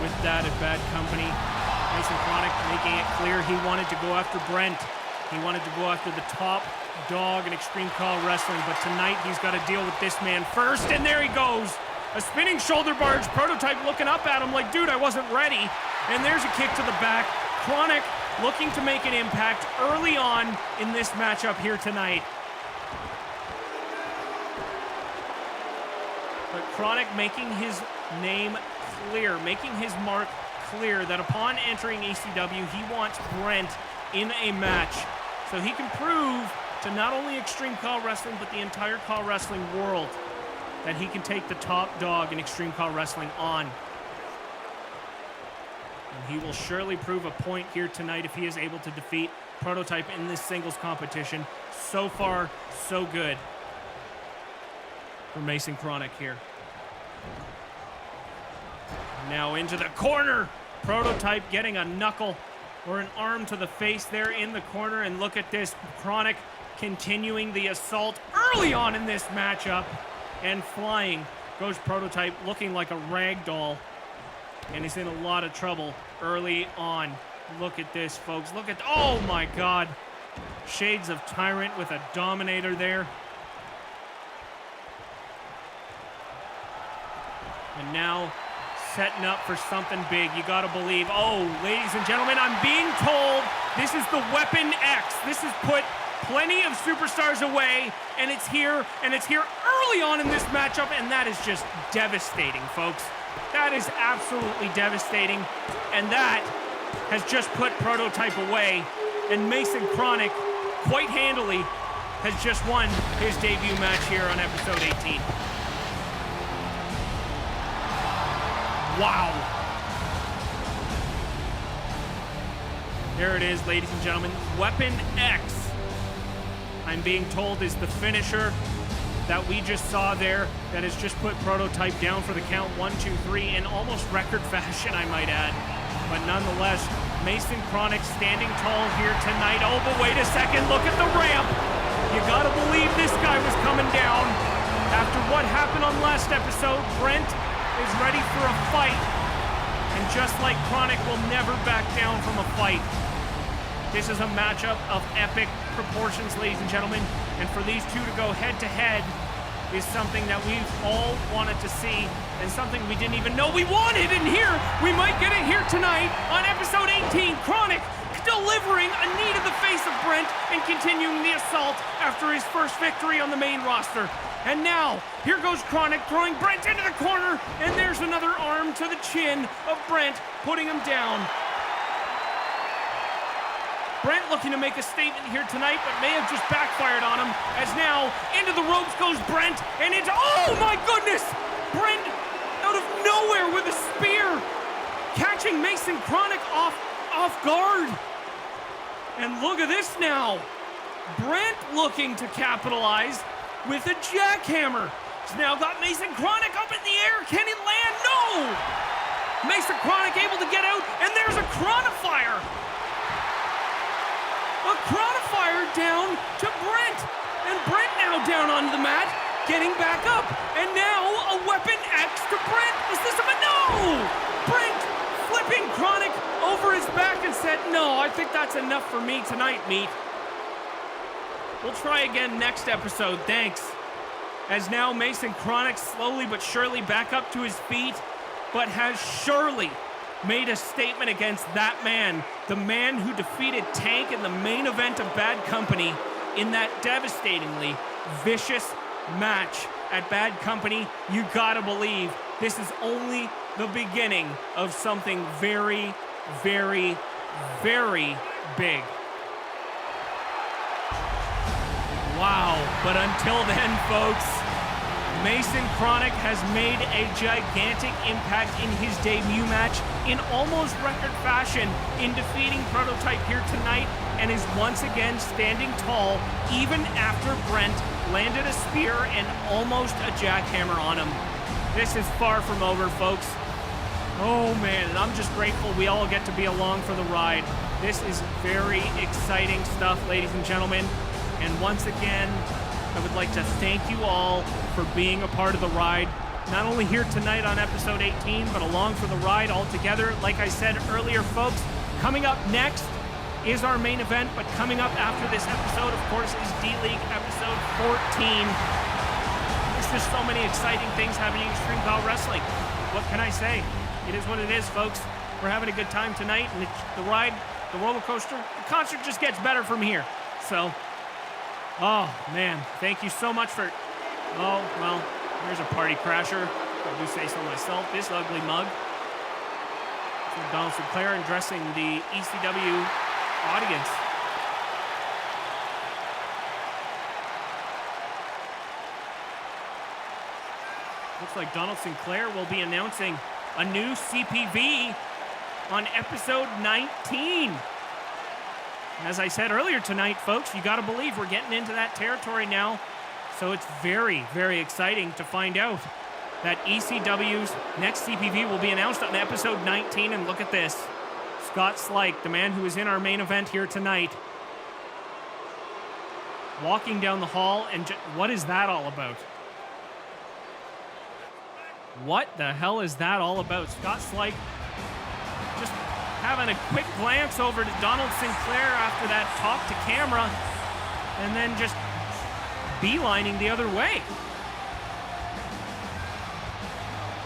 With that at Bad Company, Mason Chronic making it clear he wanted to go after Brent. He wanted to go after the top dog in Extreme CAW Wrestling, but tonight he's got to deal with this man first, and there he goes. A spinning shoulder barge, Prototype looking up at him like, dude, I wasn't ready. And there's a kick to the back. Chronic looking to make an impact early on in this matchup here tonight. But Chronic making his name clear, making his mark clear that upon entering ECW, he wants Brent in a match so he can prove to not only Extreme CAW Wrestling, but the entire CAW Wrestling world that he can take the top dog in Extreme CAW Wrestling on. And he will surely prove a point here tonight if he is able to defeat Prototype in this singles competition. So far, so good for Mason Chronic here. Now into the corner. Prototype getting a knuckle or an arm to the face there in the corner. And look at this. Chronic continuing the assault early on in this matchup. And flying goes Prototype, looking like a rag doll. And he's in a lot of trouble early on. Look at this, folks. Look at, oh my God. Shades of Tyrant with a Dominator there. And now setting up for something big. You gotta believe. Oh, ladies and gentlemen, I'm being told this is the Weapon X. This has put plenty of superstars away, and it's here early on in this matchup, and that is just devastating, folks. That is absolutely devastating, and that has just put Prototype away, and Mason Chronic, quite handily, has just won his debut match here on episode 18. Wow. There it is, ladies and gentlemen. Weapon X, I'm being told, is the finisher that we just saw there that has just put Prototype down for the count 1, 2, 3 in almost record fashion, I might add. But nonetheless, Mason Chronic standing tall here tonight. Oh, but wait a second. Look at the ramp. You gotta believe this guy was coming down. After what happened on last episode, Brent is ready for a fight, and just like Chronic will never back down from a fight. This is a matchup of epic proportions, ladies and gentlemen, and for these two to go head to head is something that we've all wanted to see, and something we didn't even know we wanted, and here, we might get it here tonight on episode 18. Chronic delivering a knee to the face of Brent and continuing the assault after his first victory on the main roster. And now, here goes Chronic throwing Brent into the corner, and there's another arm to the chin of Brent, putting him down. Brent looking to make a statement here tonight, but may have just backfired on him, as now, into the ropes goes Brent, and it's, oh my goodness! Brent, out of nowhere with a spear, catching Mason Chronic off guard. And look at this now. Brent looking to capitalize with a jackhammer. He's now got Mason Chronic up in the air. Can he land? No! Mason Chronic able to get out, and there's a Chronifier. A Chronifier down to Brent. And Brent now down onto the mat, getting back up. And now a Weapon X to Brent. Is this a no? Brent flipping Chronic over his back and said, no, I think that's enough for me tonight, meat. We'll try again next episode, thanks. As now Mason Chronic slowly but surely back up to his feet, but has surely made a statement against that man, the man who defeated Tank in the main event of Bad Company in that devastatingly vicious match at Bad Company. You gotta believe this is only the beginning of something very, very, very big. Wow, but until then, folks, Mason Chronic has made a gigantic impact in his debut match in almost record fashion in defeating Prototype here tonight, and is once again standing tall even after Brent landed a spear and almost a jackhammer on him. This is far from over, folks. Oh man, and I'm just grateful we all get to be along for the ride. This is very exciting stuff, ladies and gentlemen. And once again, I would like to thank you all for being a part of the ride. Not only here tonight on episode 18, but along for the ride altogether. Like I said earlier, folks, coming up next is our main event, but coming up after this episode, of course, is D-League episode 14. There's just so many exciting things happening in Extreme CAW Wrestling. What can I say? It is what it is, folks. We're having a good time tonight, and the ride, the roller coaster, the concert just gets better from here. So, oh man, thank you so much for, oh, well, there's a party crasher. I do say so myself. This ugly mug. So Donald Sinclair addressing the ECW audience. Looks like Donald Sinclair will be announcing a new CPV on episode 19. As I said earlier tonight, folks, you gotta believe we're getting into that territory now. So it's very, very exciting to find out that ECW's next CPV will be announced on episode 19. And look at this. Scott Slike, the man who is in our main event here tonight, walking down the hall, and what is that all about? What the hell is that all about? Scott Slike just having a quick glance over to Donald Sinclair after that talk to camera, and then just beelining the other way.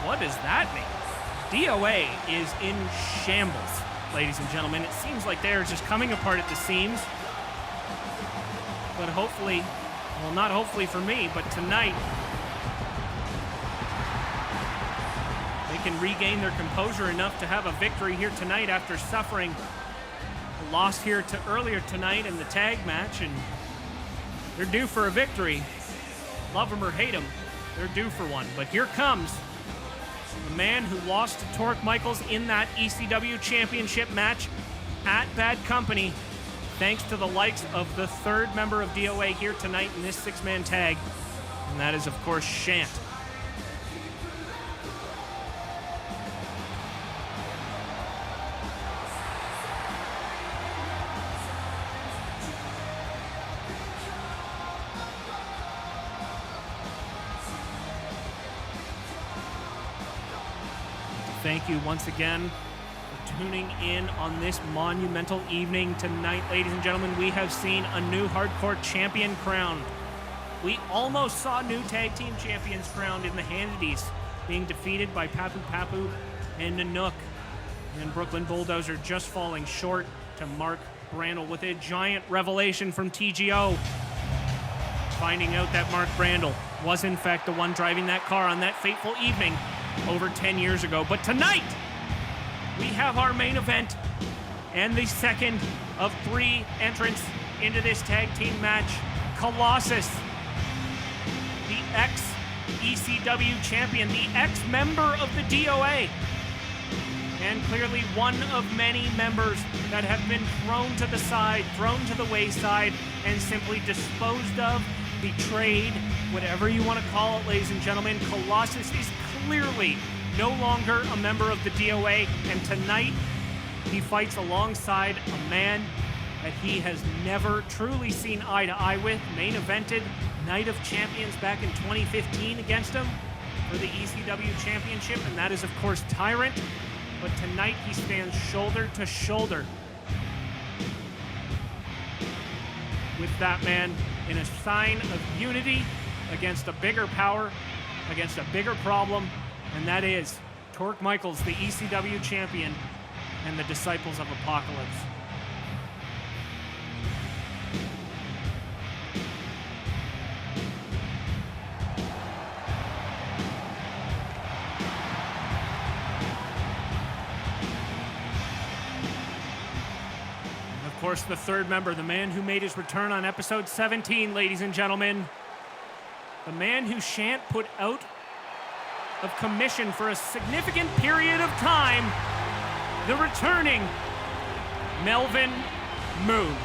What does that mean? DOA is in shambles, ladies and gentlemen. It seems like they're just coming apart at the seams. But hopefully, well, not hopefully for me, but tonight, they can regain their composure enough to have a victory here tonight after suffering a loss here earlier tonight in the tag match, and they're due for a victory. Love them or hate them, they're due for one. But here comes the man who lost to Torq Michaels in that ECW championship match at Bad Company, thanks to the likes of the third member of DOA here tonight in this six-man tag, and that is, of course, Shant. Thank you once again for tuning in on this monumental evening tonight, ladies and gentlemen. We have seen a new hardcore champion crowned. We almost saw new tag team champions crowned in the Handies, being defeated by Papu Papu and Nanook. And Brooklyn Bulldozer just falling short to Mark Brandel with a giant revelation from TGO. Finding out that Mark Brandel was in fact the one driving that car on that fateful evening over 10 years ago. But tonight, we have our main event and the second of three entrants into this tag team match. Colossus, the ex-ECW champion, the ex-member of the DOA, and clearly one of many members that have been thrown to the side, thrown to the wayside, and simply disposed of, betrayed, whatever you want to call it, ladies and gentlemen. Colossus is clearly no longer a member of the DOA, and tonight he fights alongside a man that he has never truly seen eye to eye with. Main evented Night of Champions back in 2015 against him for the ECW Championship, and that is, of course, Tyrant. But tonight he stands shoulder to shoulder with that man in a sign of unity against a bigger power, against a bigger problem, and that is Torq Michaels, the ECW champion, and the Disciples of Apocalypse. Of course, the third member, the man who made his return on episode 17, ladies and gentlemen. The man who Shant put out of commission for a significant period of time. The returning Melvin Moon.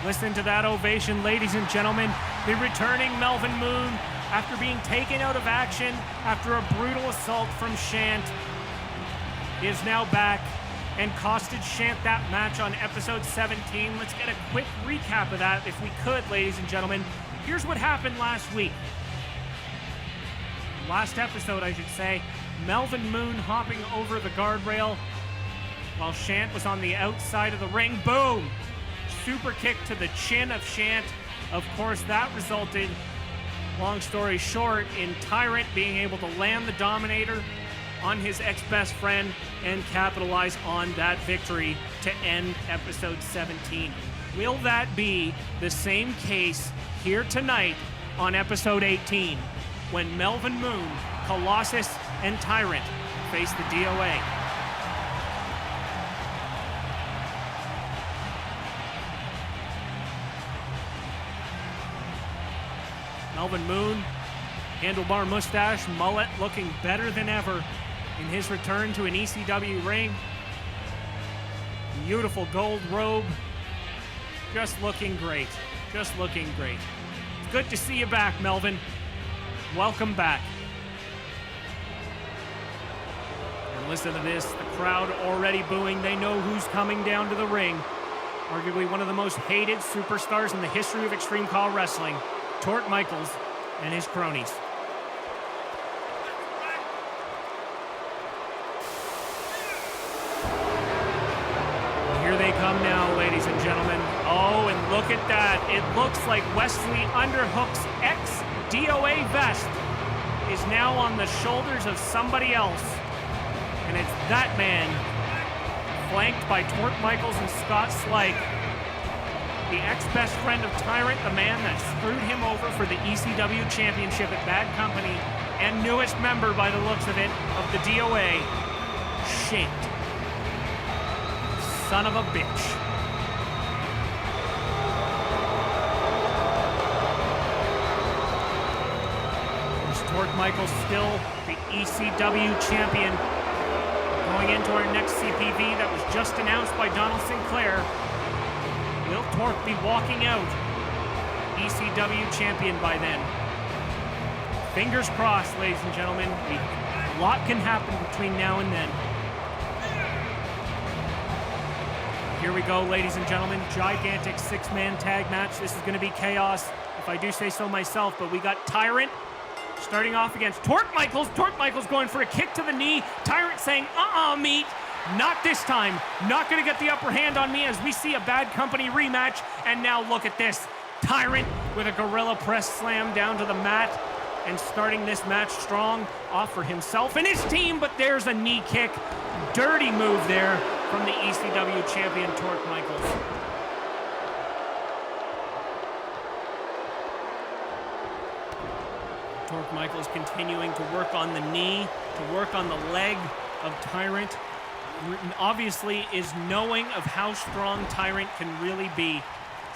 Listen to that ovation, ladies and gentlemen. The returning Melvin Moon, after being taken out of action after a brutal assault from Shant, is now back and costed Shant that match on episode 17. Let's get a quick recap of that if we could, ladies and gentlemen. Here's what happened last week. Last episode, I should say. Melvin Moon hopping over the guardrail while Shant was on the outside of the ring. Boom! Super kick to the chin of Shant. Of course, that resulted, long story short, in Tyrant being able to land the Dominator on his ex-best friend and capitalize on that victory to end episode 17. Will that be the same case here tonight on episode 18 when Melvin Moon, Colossus, and Tyrant face the DOA? Melvin Moon, handlebar mustache, mullet, looking better than ever in his return to an ECW ring. Beautiful gold robe. Just looking great. Just looking great. It's good to see you back, Melvin. Welcome back. And listen to this. The crowd already booing. They know who's coming down to the ring. Arguably one of the most hated superstars in the history of Extreme CAW Wrestling, Torq Michaels and his cronies. Here they come now, ladies and gentlemen. Oh, and look at that. It looks like Wesley Underhook's ex-DOA vest is now on the shoulders of somebody else. And it's that man, flanked by Torq Michaels and Scott Slike, the ex-best friend of Tyrant, the man that screwed him over for the ECW Championship at Bad Company, and newest member, by the looks of it, of the DOA, Shant. Son of a bitch. There's Torq Michaels, still the ECW champion. Going into our next CPV that was just announced by Donald Sinclair. Will Torq be walking out ECW champion by then? Fingers crossed, ladies and gentlemen. A lot can happen between now and then. Here we go, ladies and gentlemen. Gigantic six-man tag match. This is going to be chaos, if I do say so myself. But we got Tyrant starting off against Torq Michaels. Torq Michaels going for a kick to the knee. Tyrant saying, meat. Not this time. Not going to get the upper hand on me as we see a Bad Company rematch. And now look at this. Tyrant with a gorilla press slam down to the mat and starting this match strong off for himself and his team. But there's a knee kick. Dirty move there from the ECW champion, Torq Michaels. Torq Michaels continuing to work on the knee, to work on the leg of Tyrant. Obviously is knowing of how strong Tyrant can really be.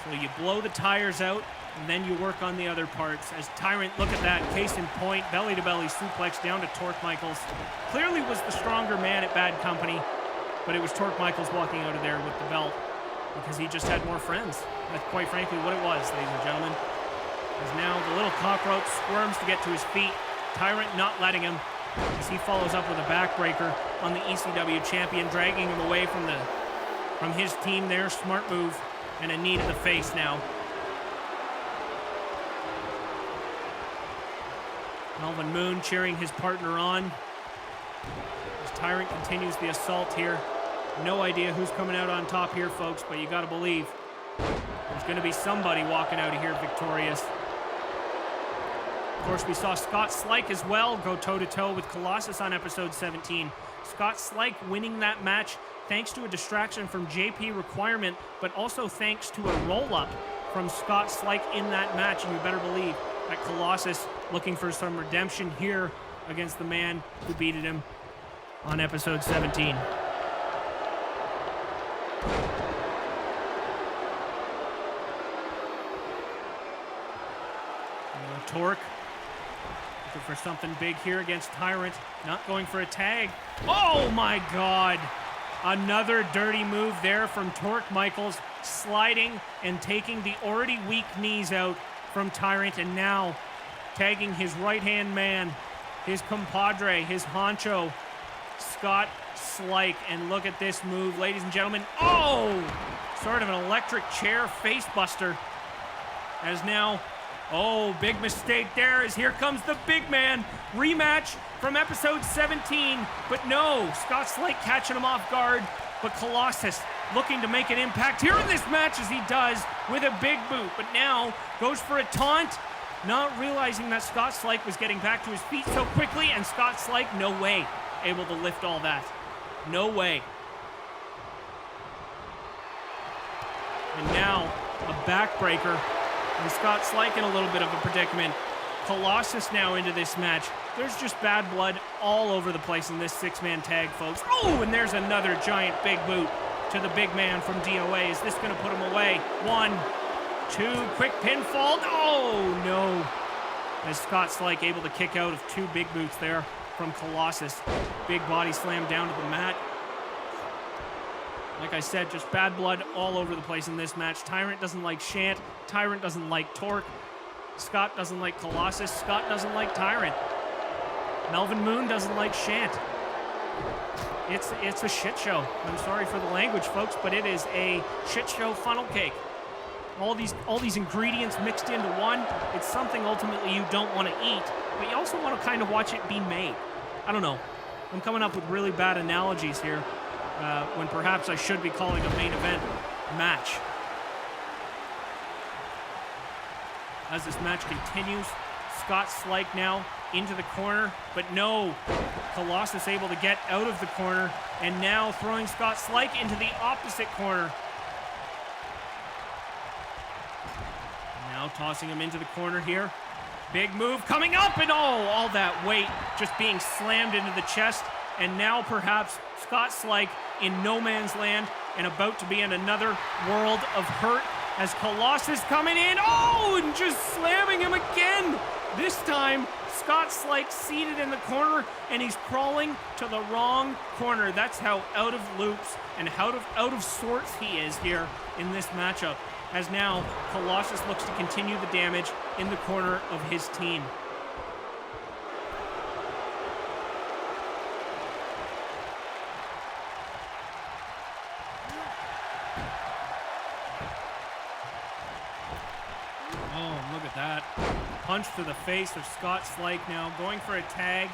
So you blow the tires out, and then you work on the other parts. As Tyrant, look at that, case in point, belly-to-belly suplex down to Torq Michaels. Clearly was the stronger man at Bad Company, but it was Torq Michaels walking out of there with the belt because he just had more friends. That's quite frankly what it was, ladies and gentlemen. As now the little cockroach squirms to get to his feet. Tyrant not letting him as he follows up with a backbreaker on the ECW champion, dragging him away from his team there. Smart move and a knee to the face now. Melvin Moon cheering his partner on. As Tyrant continues the assault here. No idea who's coming out on top here, folks, but you gotta believe there's gonna be somebody walking out of here victorious. Of course, we saw Scott Slike as well go toe-to-toe with Colossus on episode 17. Scott Slike winning that match thanks to a distraction from JP Requirement, but also thanks to a roll-up from Scott Slike in that match. And you better believe that Colossus looking for some redemption here against the man who beat him on episode 17. Torq looking for something big here against Tyrant. Not going for a tag. Oh my God! Another dirty move there from Torq Michaels, sliding and taking the already weak knees out from Tyrant, and now tagging his right-hand man, his compadre, his honcho, Scott Slike. And look at this move, ladies and gentlemen. Oh! Sort of an electric chair face buster. As now, oh, big mistake there, as here comes the big man. Rematch from episode 17, but no, Scott Slike catching him off guard, but Colossus looking to make an impact here in this match as he does with a big boot, but now goes for a taunt, not realizing that Scott Slike was getting back to his feet so quickly, and Scott Slike, no way, able to lift all that. No way. And now, a backbreaker. And Scott Slike in a little bit of a predicament. Colossus now into this match. There's just bad blood all over the place in this six-man tag, folks. Oh, and there's another giant big boot to the big man from DOA. Is this going to put him away? 1, 2, quick pinfall. Oh, no. As Scott Slike able to kick out of 2 big boots there from Colossus. Big body slam down to the mat. Like I said, just bad blood all over the place in this match. Tyrant doesn't like Shant. Tyrant doesn't like Torq. Scott doesn't like Colossus. Scott doesn't like Tyrant. Melvin Moon doesn't like Shant. It's a shit show. I'm sorry for the language, folks, but it is a shit show funnel cake. All these ingredients mixed into one. It's something ultimately you don't want to eat, but you also want to kind of watch it be made. I don't know. I'm coming up with really bad analogies here. When perhaps I should be calling a main event match. As this match continues, Scott Slike now into the corner, but no, Colossus able to get out of the corner, and now throwing Scott Slike into the opposite corner. Now tossing him into the corner here. Big move coming up, and oh, all that weight just being slammed into the chest. And now perhaps Scott Slike in no man's land and about to be in another world of hurt as Colossus coming in. Oh, and just slamming him again. This time, Scott Slike seated in the corner, and he's crawling to the wrong corner. That's how out of loops and out of sorts he is here in this matchup. As now, Colossus looks to continue the damage in the corner of his team. That punch to the face of Scott Slike now going for a tag.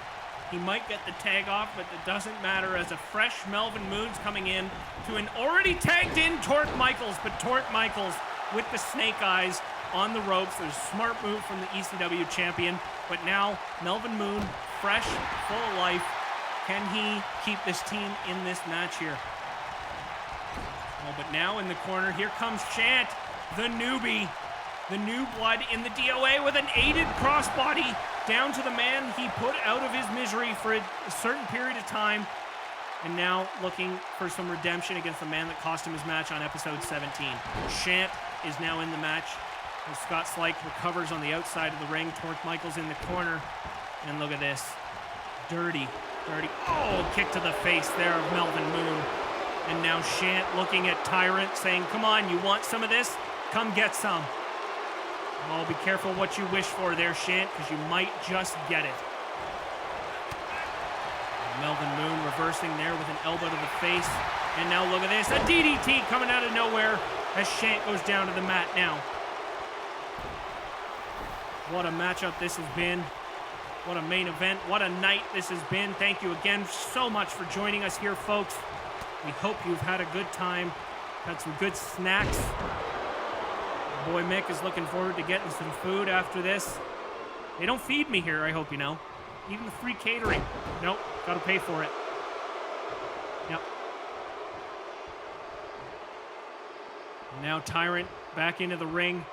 He might get the tag off, but it doesn't matter as a fresh Melvin Moon's coming in to an already tagged in Torq Michaels, but Torq Michaels with the snake eyes on the ropes. There's a smart move from the ECW champion, but now Melvin Moon, fresh, full of life. Can he keep this team in this match here? Oh, but now in the corner, here comes Shant, the newbie. The new blood in the DOA with an aided crossbody down to the man he put out of his misery for a certain period of time. And now looking for some redemption against the man that cost him his match on episode 17. Shant is now in the match as Scott Slike recovers on the outside of the ring. Torq Michaels in the corner. And look at this. Dirty. Oh, kick to the face there of Melvin Moon. And now Shant looking at Tyrant saying, come on, you want some of this? Come get some. Oh, be careful what you wish for there, Shant, because you might just get it. Melvin Moon reversing there with an elbow to the face. And now look at this, a DDT coming out of nowhere as Shant goes down to the mat now. What a matchup this has been. What a main event. What a night this has been. Thank you again so much for joining us here, folks. We hope you've had a good time, had some good snacks. Boy Mick is looking forward to getting some food after this. They don't feed me here, I hope you know. Even the free catering. Nope, gotta pay for it. Yep. Now Tyrant back into the ring.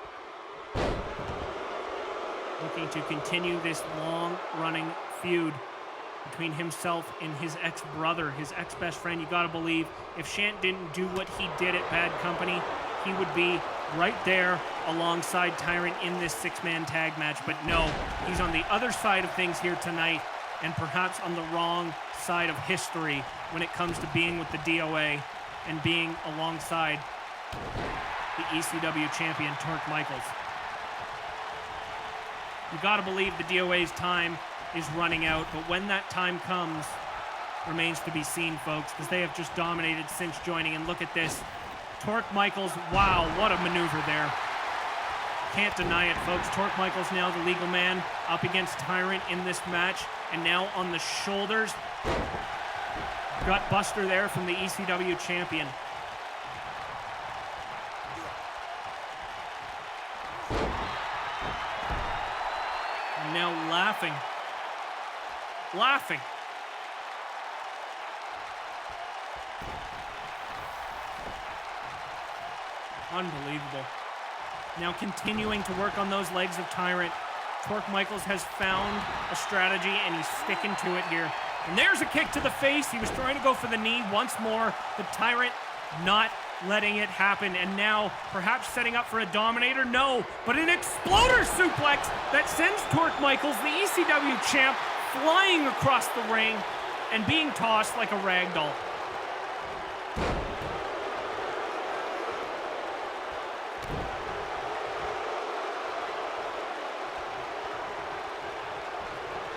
Looking to continue this long-running feud between himself and his ex-brother, his ex-best friend. You gotta believe if Shant didn't do what he did at Bad Company, he would be right there alongside Tyrant in this six-man tag match. But no, he's on the other side of things here tonight, and perhaps on the wrong side of history when it comes to being with the DOA and being alongside the ECW champion, Torq Michaels. You gotta believe the DOA's time is running out, but when that time comes, remains to be seen, folks, because they have just dominated since joining. And look at this. Torq Michaels, wow, what a maneuver there. Can't deny it, folks. Torq Michaels now the legal man up against Tyrant in this match, and now on the shoulders. Gut buster there from the ECW champion. And now laughing. Laughing. Unbelievable. Now continuing to work on those legs of Tyrant. Torq Michaels has found a strategy and he's sticking to it here. And there's a kick to the face. He was trying to go for the knee once more. The Tyrant not letting it happen. And now perhaps setting up for a Dominator. No, but an exploder suplex that sends Torq Michaels, the ECW champ, flying across the ring and being tossed like a rag doll.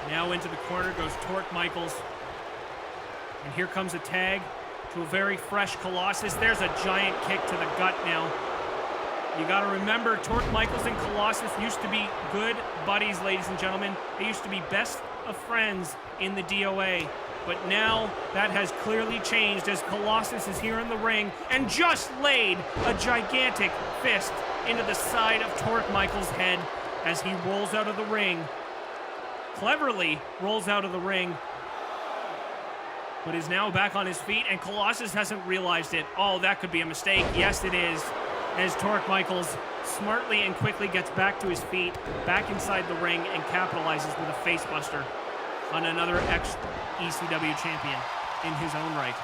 Now into the corner goes Torq Michaels. And here comes a tag to a very fresh Colossus. There's a giant kick to the gut now. You got to remember, Torq Michaels and Colossus used to be good buddies, ladies and gentlemen. They used to be best of friends in the DOA. But now that has clearly changed as Colossus is here in the ring and just laid a gigantic fist into the side of Torq Michaels' head as he rolls out of the ring. Cleverly rolls out of the ring, but is now back on his feet, and Colossus hasn't realized it. Oh, that could be a mistake. Yes, it is. As Torq Michaels smartly and quickly gets back to his feet, back inside the ring, and capitalizes with a facebuster on another ex-ECW champion in his own right.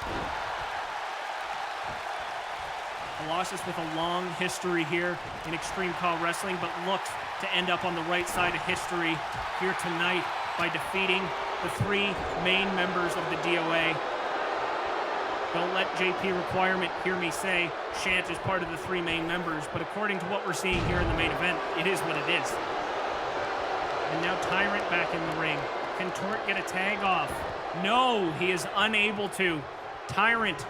Colossus with a long history here in Extreme CAW Wrestling, but looks to end up on the right side of history here tonight by defeating the three main members of the DOA. Don't let JP Requirement hear me say Shant is part of the three main members, but according to what we're seeing here in the main event, it is what it is. And now Tyrant back in the ring. Can Torq get a tag off? No, he is unable to. Tyrant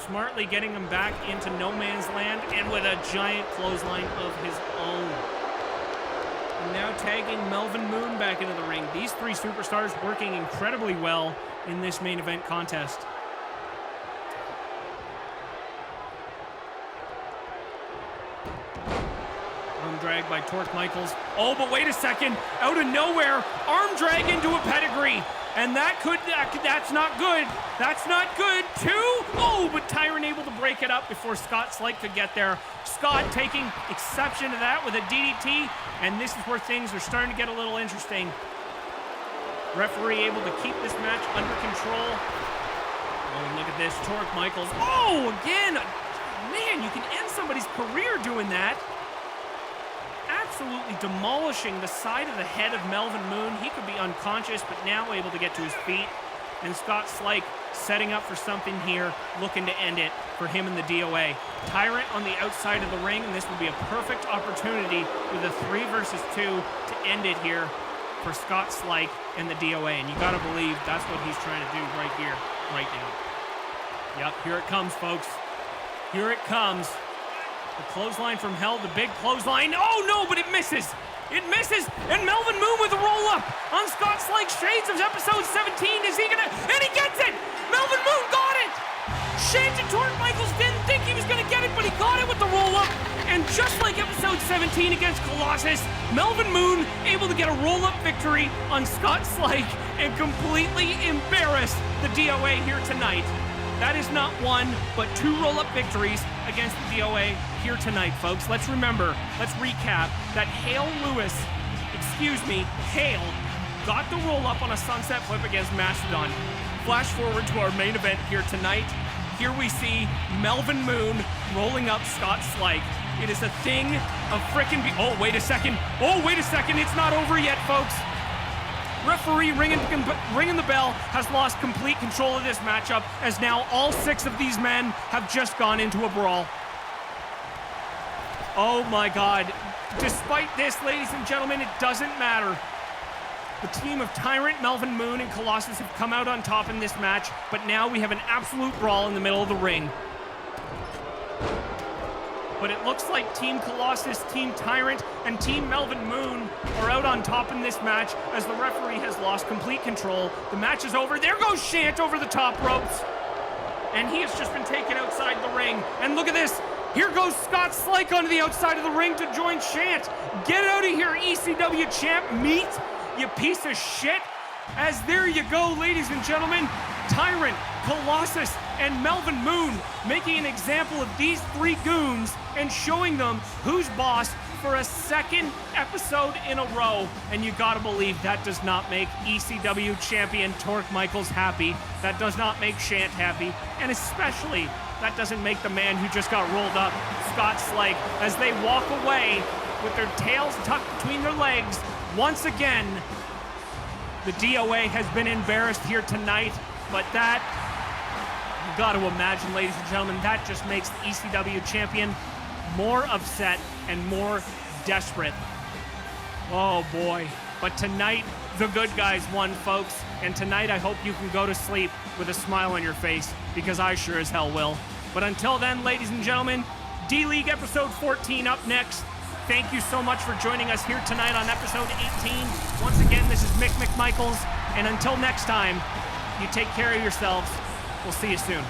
smartly getting him back into no man's land and with a giant clothesline of his own. And now tagging Melvin Moon back into the ring. These three superstars working incredibly well in this main event contest. Arm drag by Torq Michaels. Oh, but wait a second. Out of nowhere, arm drag into a pedigree. And that's not good. That's not good. Two. Oh, but Tyrant able to break it up before Scott Slick could get there. Scott taking exception to that with a DDT. And this is where things are starting to get a little interesting. Referee able to keep this match under control. Oh, look at this. Torq Michaels. Oh, again. Man, you can end somebody's career doing that. Absolutely demolishing the side of the head of Melvin Moon. He could be unconscious, but now able to get to his feet. And Scott Slick setting up for something here, looking to end it for him in the DOA. Tyrant on the outside of the ring, and this would be a perfect opportunity with a 3 versus 2 to end it here for Scott Slick and the DOA. And you gotta believe that's what he's trying to do right here, right now. Yep, here it comes, folks. Here it comes. The clothesline from hell, the big clothesline. Oh no, but it misses. It misses, and Melvin Moon with a roll-up on Scott Slake's Shades of episode 17. Is he gonna, and he gets it! Melvin Moon got it! Shades and Torq Michaels didn't think he was gonna get it, but he got it with the roll-up. And just like episode 17 against Colossus, Melvin Moon able to get a roll-up victory on Scott Slake and completely embarrass the DOA here tonight. That is not one, but 2 roll-up victories against the DOA here tonight, folks. Let's remember, let's recap that Hale, got the roll-up on a sunset flip against Mastodon. Flash forward to our main event here tonight. Here we see Melvin Moon rolling up Scott Slake. It is a thing of frickin' oh, wait a second. Oh, wait a second. It's not over yet, folks. Referee ringing the bell has lost complete control of this matchup, as now all 6 of these men have just gone into a brawl. Oh my God. Despite this, ladies and gentlemen, it doesn't matter. The team of Tyrant, Melvin Moon, and Colossus have come out on top in this match, but now we have an absolute brawl in the middle of the ring. But it looks like Team Colossus, Team Tyrant, and Team Melvin Moon are out on top in this match as the referee has lost complete control. The match is over. There goes Shant over the top ropes. And he has just been taken outside the ring. And look at this. Here goes Scott Slake onto the outside of the ring to join Shant. Get out of here, ECW champ meat, you piece of shit. As there you go, ladies and gentlemen, Tyrant, Colossus, and Melvin Moon making an example of these 3 goons and showing them who's boss for a 2nd episode in a row. And you gotta believe that does not make ECW champion Torq Michaels happy. That does not make Shant happy. And especially, that doesn't make the man who just got rolled up, Scott Slake, as they walk away with their tails tucked between their legs. Once again, the DOA has been embarrassed here tonight, but that, you got to imagine, ladies and gentlemen, that just makes the ECW champion more upset and more desperate. Oh boy. But tonight, the good guys won, folks. And tonight, I hope you can go to sleep with a smile on your face, because I sure as hell will. But until then, ladies and gentlemen, D-League episode 14 up next. Thank you so much for joining us here tonight on episode 18. Once again, this is Mick McMichaels. And until next time, you take care of yourselves. We'll see you soon.